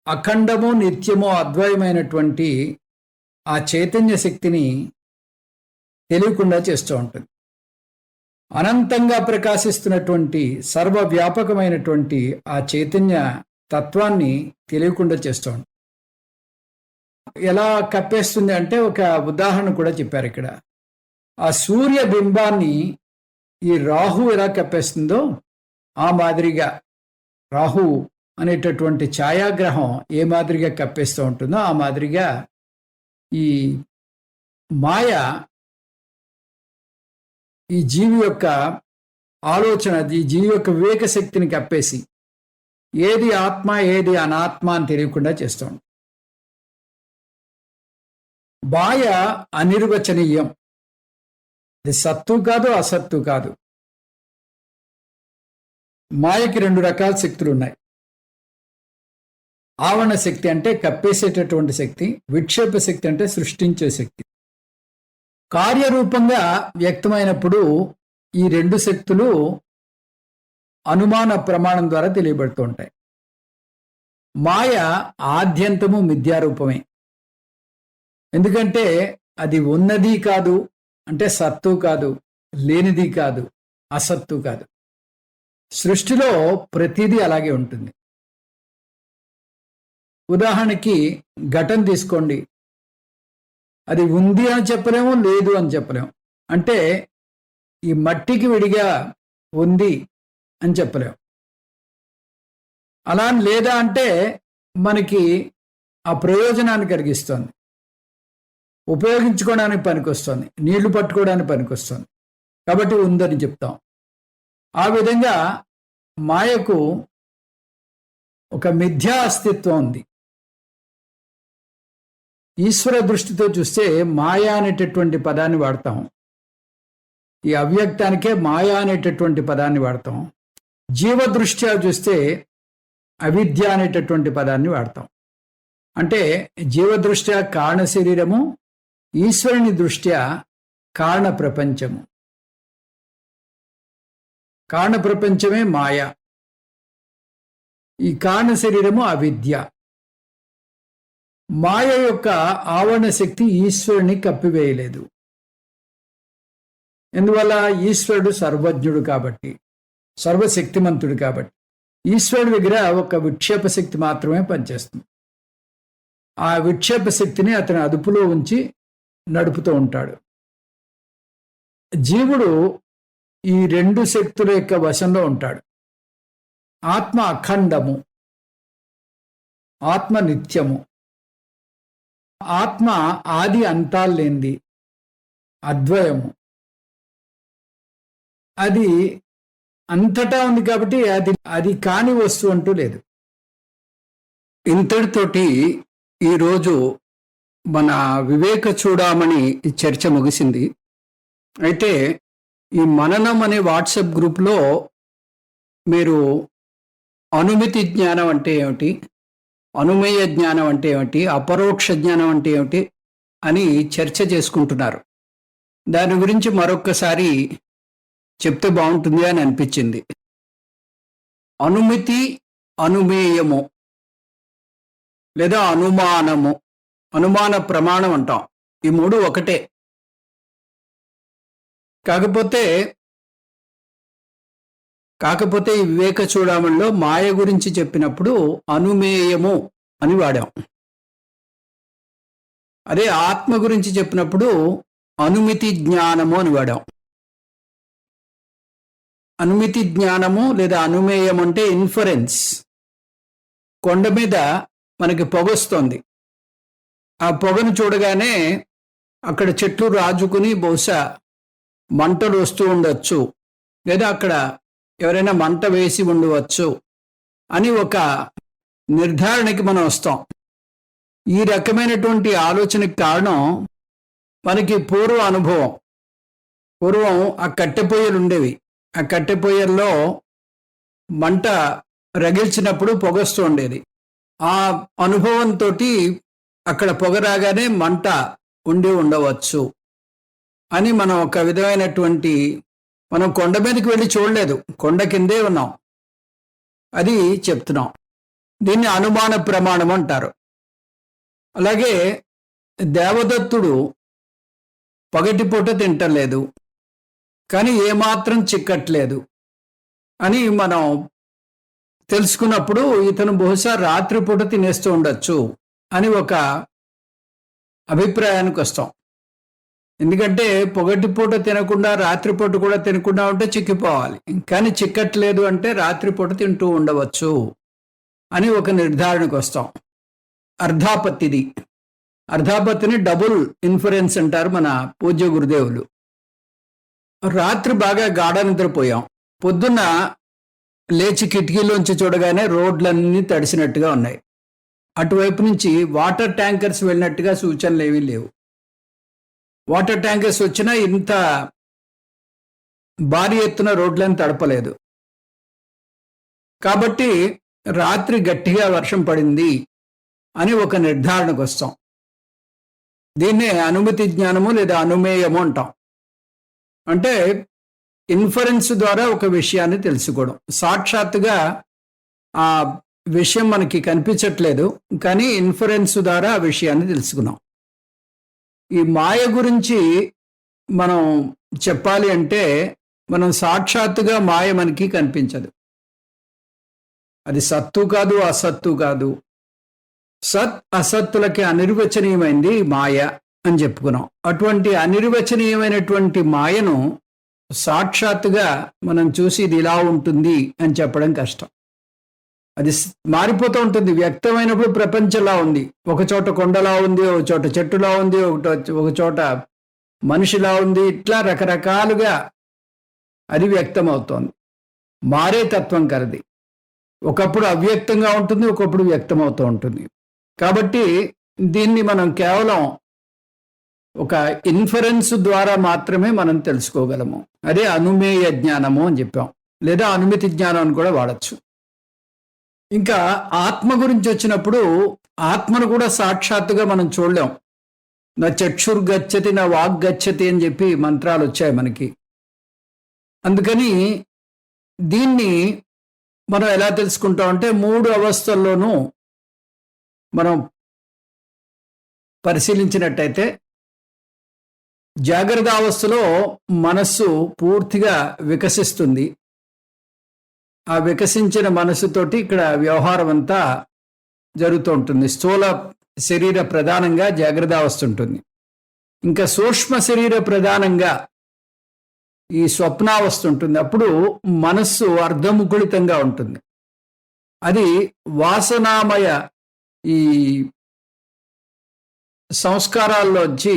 అఖండము నిత్యము అద్వయమైనటువంటి ఆ చైతన్య శక్తిని తెలియకుండా చేస్తూ ఉంటుంది. అనంతంగా ప్రకాశిస్తున్నటువంటి సర్వవ్యాపకమైనటువంటి ఆ చైతన్య తత్వాన్ని తెలియకుండా చేస్తూ ఉంటుంది. ఎలా కప్పేస్తుంది అంటే ఒక ఉదాహరణ కూడా చెప్పారు ఇక్కడ. ఆ సూర్య బింబాన్ని ఈ రాహు ఎలా కప్పేస్తుందో ఆ మాదిరిగా, రాహు అనేటటువంటి ఛాయాగ్రహం ఏ మాదిరిగా కప్పేస్తూ ఉంటుందో ఆ మాదిరిగా ఈ మాయ ఈ జీవి యొక్క ఆలోచన, ఈ జీవి యొక్క వివేక శక్తిని కప్పేసి ఏది ఆత్మ ఏది అనాత్మ అని తెలియకుండా చేస్తాం. మాయ అనిర్వచనీయం. అది సత్తు కాదు, అసత్తు కాదు. మాయకి 2 రకాల శక్తులు ఉన్నాయి. ఆవరణ శక్తి అంటే కప్పేసేటటువంటి శక్తి, విక్షేప శక్తి అంటే సృష్టించే శక్తి. కార్యరూపంగా వ్యక్తమైనప్పుడు ఈ 2 శక్తులు అనుమాన ప్రమాణం ద్వారా తెలియబడుతూ ఉంటాయి. మాయ ఆద్యంతము మిథ్యారూపమే. ఎందుకంటే అది ఉన్నది కాదు, అంటే సత్తు కాదు, లేనిది కాదు, అసత్తు కాదు. సృష్టిలో ప్రతిదీ అలాగే ఉంటుంది. ఉదాహరణకి ఘటన తీసుకోండి. అది ఉంది అని చెప్పలేము, లేదు అని చెప్పలేము. అంటే ఈ మట్టికి విడిగా ఉంది అని చెప్పలేము. అలా లేదా అంటే మనకి ఆ ప్రయోజనాన్ని కలిగిస్తుంది, ఉపయోగించుకోవడానికి పనికొస్తుంది, నీళ్లు పట్టుకోవడానికి పనికొస్తుంది, కాబట్టి ఉందని చెప్తాం. ఆ విధంగా మాయకు ఒక మిథ్యా అస్తిత్వం ఉంది. ఈశ్వర దృష్టితో చూస్తే మాయా అనేటటువంటి పదాన్ని వాడతాం. ఈ అవ్యక్తానికే మాయా అనేటటువంటి పదాన్ని వాడతాం. జీవదృష్ట్యా చూస్తే అవిద్య అనేటటువంటి పదాన్ని వాడతాం. అంటే జీవదృష్ట్యా కారణ శరీరము, ఈశ్వరుని దృష్ట్యా కారణ ప్రపంచము. కారణ ప్రపంచమే మాయ, ఈ కారణ శరీరము అవిద్య. మాయ యొక్క ఆవరణ శక్తి ఈశ్వరుని కప్పివేయలేదు. ఎందువల్ల? ఈశ్వరుడు సర్వజ్ఞుడు కాబట్టి, సర్వశక్తిమంతుడు కాబట్టి. ఈశ్వరుడి దగ్గర ఒక విక్షేప శక్తి మాత్రమే పనిచేస్తుంది. ఆ విక్షేప శక్తిని అతని అదుపులో ఉంచి నడుపుతూ ఉంటాడు. జీవుడు ఈ 2 శక్తుల యొక్క వశంలో ఉంటాడు. ఆత్మ అఖండము, ఆత్మ నిత్యము. ఆత్మ ఆది అంతాలు లేనిది, అద్వయము. అది అంతటా ఉంది కాబట్టి అది కాని వస్తువు అంటూ లేదు. ఇంతటితోటి ఈరోజు మన వివేక చూడమని చర్చ ముగిసింది. అయితే ఈ మననం అనే వాట్సాప్ గ్రూప్లో మీరు అనుమితి జ్ఞానం అంటే ఏమిటి, అనుమేయ జ్ఞానం అంటే ఏమిటి, అపరోక్ష జ్ఞానం అంటే ఏమిటి అని చర్చ చేసుకుంటున్నారు. దాని గురించి మరొక్కసారి చెప్తే బాగుంటుంది అని అనిపించింది. అనుమితి, అనుమేయము లేదా అనుమానము, అనుమాన ప్రమాణం అంటాం. ఈ 3 ఒకటే. కాకపోతే ఈ వివేక చూడమణిలో మాయ గురించి చెప్పినప్పుడు అనుమేయము అని వాడాం. అదే ఆత్మ గురించి చెప్పినప్పుడు అనుమితి జ్ఞానము అని వాడాం. అనుమితి జ్ఞానము లేదా అనుమేయం అంటే ఇన్ఫరెన్స్. కొండ మీద మనకి పొగొస్తోంది. ఆ పొగను చూడగానే అక్కడ చెట్లు రాజుకుని బహుశా మంటలు వస్తూ ఉండవచ్చు, లేదా అక్కడ ఎవరైనా మంట వేసి ఉండవచ్చు అని ఒక నిర్ధారణకి మనం వస్తాం. ఈ రకమైనటువంటి ఆలోచనకి కారణం మనకి పూర్వ అనుభవం. పూర్వం ఆ కట్టెపొయ్యలు ఉండేవి. ఆ కట్టెపొయ్యల్లో మంట రగిల్చినప్పుడు పొగొస్తూ ఉండేది. ఆ అనుభవంతో అక్కడ పొగ రాగానే మంట ఉండి ఉండవచ్చు అని మనం ఒక విధమైనటువంటి, మనం కొండ మీదకి వెళ్ళి చూడలేదు, కొండ కిందే ఉన్నాం, అది చెప్తున్నాం. దీన్ని అనుమాన ప్రమాణం అంటారు. అలాగే దేవదత్తుడు పగటిపూట తింటలేదు, కానీ ఏమాత్రం చిక్కట్లేదు అని మనం తెలుసుకున్నప్పుడు ఇతను బహుశా రాత్రిపూట తినేస్తూ ఉండొచ్చు అని ఒక అభిప్రాయానికి వస్తాం. ఎందుకంటే పొగటిపూట తినకుండా రాత్రిపూట కూడా తినకుండా ఉంటే చిక్కిపోవాలి, కానీ చిక్కట్లేదు అంటే రాత్రిపూట తింటూ ఉండవచ్చు అని ఒక నిర్ధారణకు వస్తాం. అర్ధాపత్తిది. అర్ధాపత్తిని డబుల్ ఇన్ఫరెన్స్ అంటారు మన పూజ్య గురుదేవులు. రాత్రి బాగా గాఢ నిద్రపోయాం, పొద్దున్న లేచి కిటికీలోంచి చూడగానే రోడ్లన్నీ తడిసినట్టుగా ఉన్నాయి. అటువైపు నుంచి వాటర్ ట్యాంకర్స్ వెళ్ళినట్టుగా సూచనలు ఏమీ లేవు. వాటర్ ట్యాంకర్స్ వచ్చినా ఇంత భారీ ఎత్తున రోడ్లను తడపలేదు. కాబట్టి రాత్రి గట్టిగా వర్షం పడింది అని ఒక నిర్ధారణకు వస్తాం. దీన్నే అనుమతి జ్ఞానము లేదా అనుమేయము అంటాం. అంటే ఇన్ఫరెన్స్ ద్వారా ఒక విషయాన్ని తెలుసుకోవడం. సాక్షాత్తుగా ఆ విషయం మనకి కనిపించట్లేదు, కానీ ఇన్ఫరెన్స్ ద్వారా ఆ విషయాన్ని తెలుసుకున్నాం. ఈ మాయ గురించి మనం చెప్పాలి అంటే మనం సాక్షాత్తుగా మాయ మనకి కనిపించదు. అది సత్తు కాదు, అసత్తు కాదు. సత్ అసత్తులకి అనిర్వచనీయమైంది మాయ అని చెప్పుకున్నాం. అటువంటి అనిర్వచనీయమైనటువంటి మాయను సాక్షాత్తుగా మనం చూసి ఇది ఇలా ఉంటుంది అని చెప్పడం కష్టం. అది మారిపోతూ ఉంటుంది. వ్యక్తమైనప్పుడు ప్రపంచంలా ఉంది. ఒక చోట కొండలా ఉంది, ఒక చోట చెట్టులా ఉంది, ఒక చోట మనిషిలా ఉంది. ఇట్లా రకరకాలుగా అది వ్యక్తమవుతోంది. మారే తత్వం కలది. ఒకప్పుడు అవ్యక్తంగా ఉంటుంది, ఒకప్పుడు వ్యక్తమవుతూ ఉంటుంది. కాబట్టి దీన్ని మనం కేవలం ఒక ఇన్ఫరెన్స్ ద్వారా మాత్రమే మనం తెలుసుకోగలము. అదే అనుమేయ జ్ఞానము అని చెప్పాం, లేదా అనుమితి జ్ఞానం అని కూడా వాడచ్చు. ఇంకా ఆత్మ గురించి వచ్చినప్పుడు ఆత్మను కూడా సాక్షాత్తుగా మనం చూడలేం. నా చక్షుర్గచ్చతి నా వాగ్గచ్చతి అని చెప్పి మంత్రాలు వచ్చాయి మనకి. అందుకని దీన్ని మనం ఎలా తెలుసుకుంటామంటే 3 అవస్థల్లోనూ మనం పరిశీలించినట్టయితే జాగ్రత్త అవస్థలో మనస్సు పూర్తిగా వికసిస్తుంది. ఆ వికసించిన మనస్సుతోటి ఇక్కడ వ్యవహారం అంతా జరుగుతూ ఉంటుంది. స్థూల శరీర ప్రధానంగా జాగ్రత్త అవస్థ ఉంటుంది. ఇంకా సూక్ష్మ శరీర ప్రధానంగా ఈ స్వప్నావస్థ ఉంటుంది. అప్పుడు మనస్సు అర్ధముకుళితంగా ఉంటుంది. అది వాసనామయ ఈ సంస్కారాల్లోంచి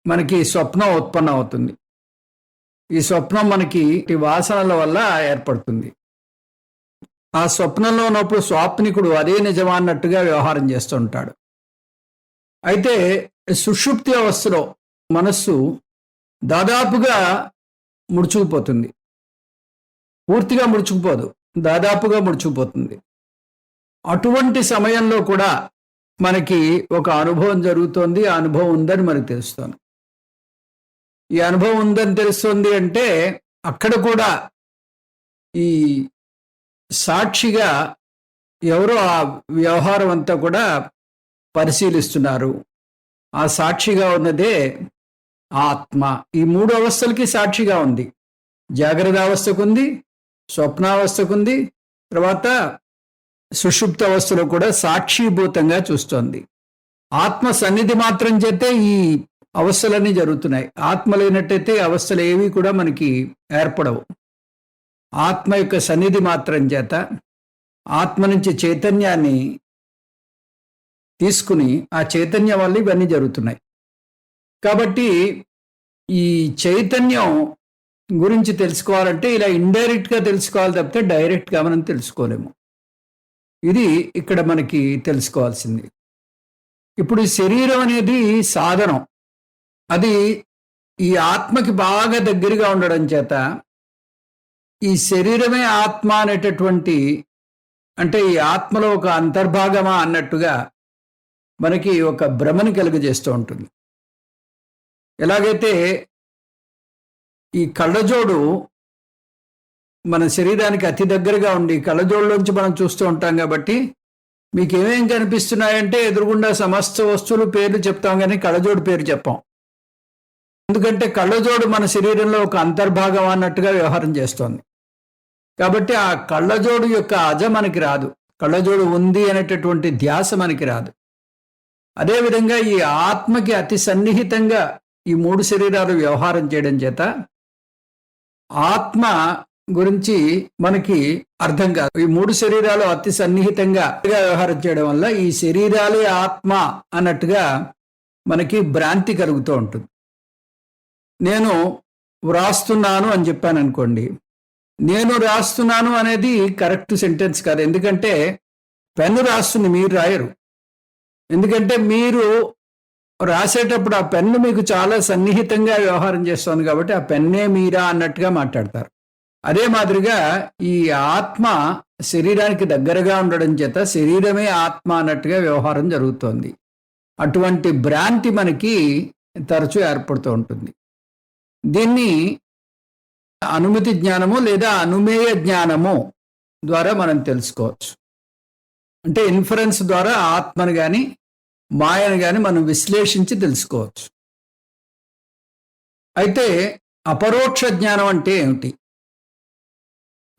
మనకి స్వప్నం ఉత్పన్నం అవుతుంది. ఈ స్వప్నం మనకి వాసనల వల్ల ఏర్పడుతుంది. ఆ స్వప్నంలో ఉన్నప్పుడు స్వాప్నికుడు అదే నిజమా అన్నట్టుగా వ్యవహారం చేస్తూ ఉంటాడు. అయితే సుషుప్తి అవస్థలో మనస్సు దాదాపుగా ముడుచుకుపోతుంది. పూర్తిగా ముడుచుకుపోదు, దాదాపుగా ముడుచుకుపోతుంది. అటువంటి సమయంలో కూడా మనకి ఒక అనుభవం జరుగుతోంది. ఆ అనుభవం ఉందని మనకు తెలుస్తోంది. ఈ అనుభవం ఉందని తెలుస్తుంది అంటే అక్కడ కూడా ఈ సాక్షిగా ఎవరో ఆ వ్యవహారం అంతా కూడా పరిశీలిస్తున్నారు. ఆ సాక్షిగా ఉన్నదే ఆత్మ. ఈ 3 అవస్థలకి సాక్షిగా ఉంది. జాగ్రత్త అవస్థకు ఉంది, స్వప్నావస్థకు ఉంది, తర్వాత సుషుప్త అవస్థలో కూడా సాక్షిభూతంగా చూస్తోంది. ఆత్మ సన్నిధి మాత్రం చేతే ఈ అవస్థలన్నీ జరుగుతున్నాయి. ఆత్మ లేనట్టయితే అవస్థలు ఏవి కూడా మనకి ఏర్పడవు. ఆత్మ యొక్క సన్నిధి మాత్రం చేత ఆత్మ నుంచి చైతన్యాన్ని తీసుకుని ఆ చైతన్యం వల్ల ఇవన్నీ జరుగుతున్నాయి. కాబట్టి ఈ చైతన్యం గురించి తెలుసుకోవాలంటే ఇలా ఇండైరెక్ట్గా తెలుసుకోవాలి తప్పితే డైరెక్ట్గా మనం తెలుసుకోలేము. ఇది ఇక్కడ మనకి తెలుసుకోవాల్సింది. ఇప్పుడు ఈ శరీరం అనేది సాధనం. అది ఈ ఆత్మకి బాగా దగ్గరగా ఉండడం చేత ఈ శరీరమే ఆత్మ అనేటటువంటి, అంటే ఈ ఆత్మలో ఒక అంతర్భాగమా అన్నట్టుగా మనకి ఒక భ్రమని కలుగజేస్తూ ఉంటుంది. ఎలాగైతే ఈ కళ్ళజోడు మన శరీరానికి అతి దగ్గరగా ఉండి కళ్ళజోడులోంచి మనం చూస్తూ ఉంటాం కాబట్టి మీకు ఏమేం కనిపిస్తున్నాయంటే ఎదురుగుండా సమస్త వస్తువులు పేర్లు చెప్తాం, కానీ కళ్ళజోడు పేరు చెప్పాం. ఎందుకంటే కళ్ళజోడు మన శరీరంలో ఒక అంతర్భాగం అన్నట్టుగా వ్యవహారం చేస్తోంది. కాబట్టి ఆ కళ్ళజోడు యొక్క అజ మనకి రాదు, కళ్ళజోడు ఉంది అనేటటువంటి ధ్యాస మనకి రాదు. అదేవిధంగా ఈ ఆత్మకి అతి సన్నిహితంగా ఈ 3 శరీరాలు వ్యవహారం చేయడం చేత ఆత్మ గురించి మనకి అర్థం కాదు. ఈ 3 శరీరాలు అతి సన్నిహితంగా వ్యవహారం చేయడం వల్ల ఈ శరీరాలే ఆత్మ అన్నట్టుగా మనకి భ్రాంతి కలుగుతూ ఉంటుంది. నేను వ్రాస్తున్నాను అని చెప్పాను అనుకోండి, నేను రాస్తున్నాను అనేది కరెక్ట్ సెంటెన్స్ కాదు. ఎందుకంటే పెన్ను రాస్తుంది, మీరు రాయరు. ఎందుకంటే మీరు రాసేటప్పుడు ఆ పెన్ను మీకు చాలా సన్నిహితంగా వ్యవహారం చేస్తుంది కాబట్టి ఆ పెన్నే మీరా అన్నట్టుగా మాట్లాడతారు. అదే మాదిరిగా ఈ ఆత్మ శరీరానికి దగ్గరగా ఉండడం చేత శరీరమే ఆత్మ అన్నట్టుగా వ్యవహారం జరుగుతోంది. అటువంటి భ్రాంతి మనకి తరచూ ఏర్పడుతూ ఉంటుంది. దీన్ని అనుమితి జ్ఞానము లేదా అనుమేయ జ్ఞానము ద్వారా మనం తెలుసుకోవచ్చు. అంటే ఇన్ఫరెన్స్ ద్వారా ఆత్మను కానీ మాయను కానీ మనం విశ్లేషించి తెలుసుకోవచ్చు. అయితే అపరోక్ష జ్ఞానం అంటే ఏమిటి?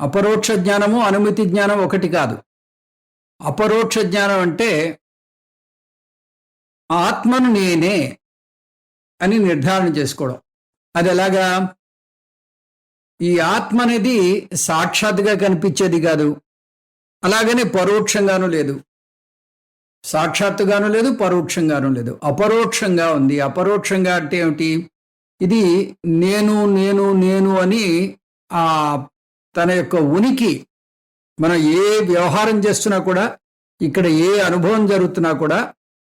అపరోక్ష జ్ఞానము అనుమితి జ్ఞానం ఒకటి కాదు. అపరోక్ష జ్ఞానం అంటే ఆత్మను నేనే అని నిర్ధారణ చేసుకోవడం. అది ఎలాగా? ఈ ఆత్మ అనేది సాక్షాత్తుగా కనిపించేది కాదు, అలాగనే పరోక్షంగానూ లేదు. సాక్షాత్తుగాను లేదు, పరోక్షంగాను లేదు, అపరోక్షంగా ఉంది. అపరోక్షంగా అంటే ఏమిటి? ఇది నేను నేను నేను అని ఆ తన యొక్క ఉనికి, మనం ఏ వ్యవహారం చేస్తున్నా కూడా, ఇక్కడ ఏ అనుభవం జరుగుతున్నా కూడా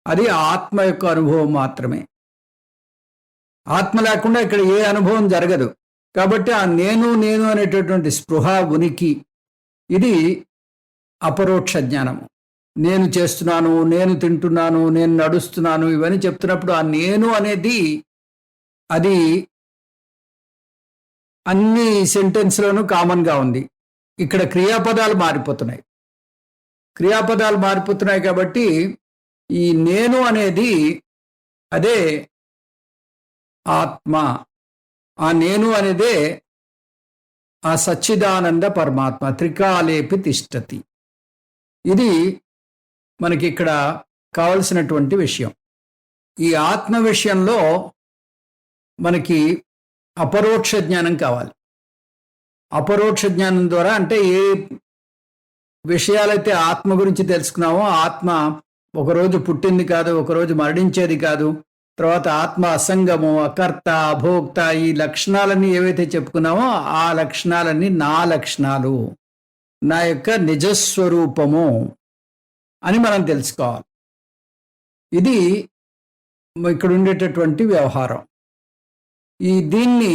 అది ఆత్మ యొక్క అనుభవం మాత్రమే. ఆత్మ లేకుండా ఇక్కడ ఏ అనుభవం జరగదు. కాబట్టి ఆ నేను నేను అనేటటువంటి స్పృహ, ఉనికి, ఇది అపరోక్ష జ్ఞానము. నేను చేస్తున్నాను, నేను తింటున్నాను, నేను నడుస్తున్నాను, ఇవన్నీ చెప్తున్నప్పుడు ఆ నేను అనేది అది అన్ని సెంటెన్స్లోనూ కామన్గా ఉంది. ఇక్కడ క్రియాపదాలు మారిపోతున్నాయి. క్రియాపదాలు మారిపోతున్నాయి కాబట్టి ఈ నేను అనేది అదే ఆత్మ. ఆ నేను అనేదే ఆ సచ్చిదానంద పరమాత్మ. త్రికాలేపి తిష్టతి. ఇది మనకి ఇక్కడ కావలసినటువంటి విషయం. ఈ ఆత్మ విషయంలో మనకి అపరోక్ష జ్ఞానం కావాలి. అపరోక్ష జ్ఞానం ద్వారా అంటే ఏ విషయాలైతే ఆత్మ గురించి తెలుసుకున్నామో, ఆత్మ ఒకరోజు పుట్టింది కాదు, ఒకరోజు మరణించేది కాదు, తర్వాత ఆత్మ అసంగము, అకర్త, అభోక్త, ఈ లక్షణాలన్నీ ఏవైతే చెప్పుకున్నామో ఆ లక్షణాలన్నీ నా లక్షణాలు, నా యొక్క నిజస్వరూపము అని మనం తెలుసుకోవాలి. ఇది ఇక్కడ ఉండేటటువంటి వ్యవహారం. దీన్ని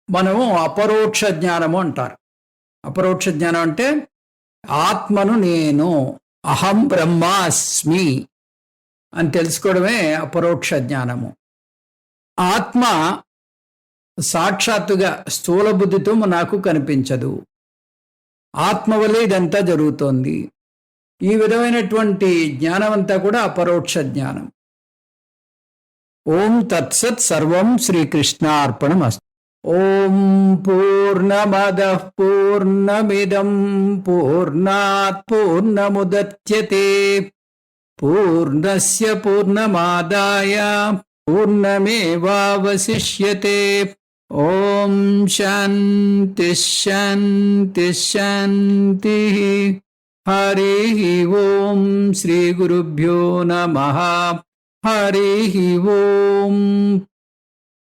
మనము అపరోక్ష జ్ఞానము అంటారు. అపరోక్ష జ్ఞానం అంటే ఆత్మను నేను, అహం బ్రహ్మాస్మి అని తెలుసుకోవడమే అపరోక్ష జ్ఞానము. ఆత్మ సాక్షాత్తుగా స్థూల బుద్ధితో నాకు కనిపించదు. ఆత్మ వల్లే ఇదంతా జరుగుతోంది. ఈ విధమైనటువంటి జ్ఞానం అంతా కూడా అపరోక్ష జ్ఞానం. ఓం తత్సత్. సర్వం శ్రీకృష్ణార్పణమస్తు. ఓం పూర్ణమదః పూర్ణమిదం పూర్ణాత్ పూర్ణముదచ్యతే పూర్ణస్య పూర్ణమాదాయ పూర్ణమేవావశిష్యతే. ఓం శాంతి శాంతి శాంతి. హరి ఓం. శ్రీ గురుభ్యో నమః. హరి ఓం.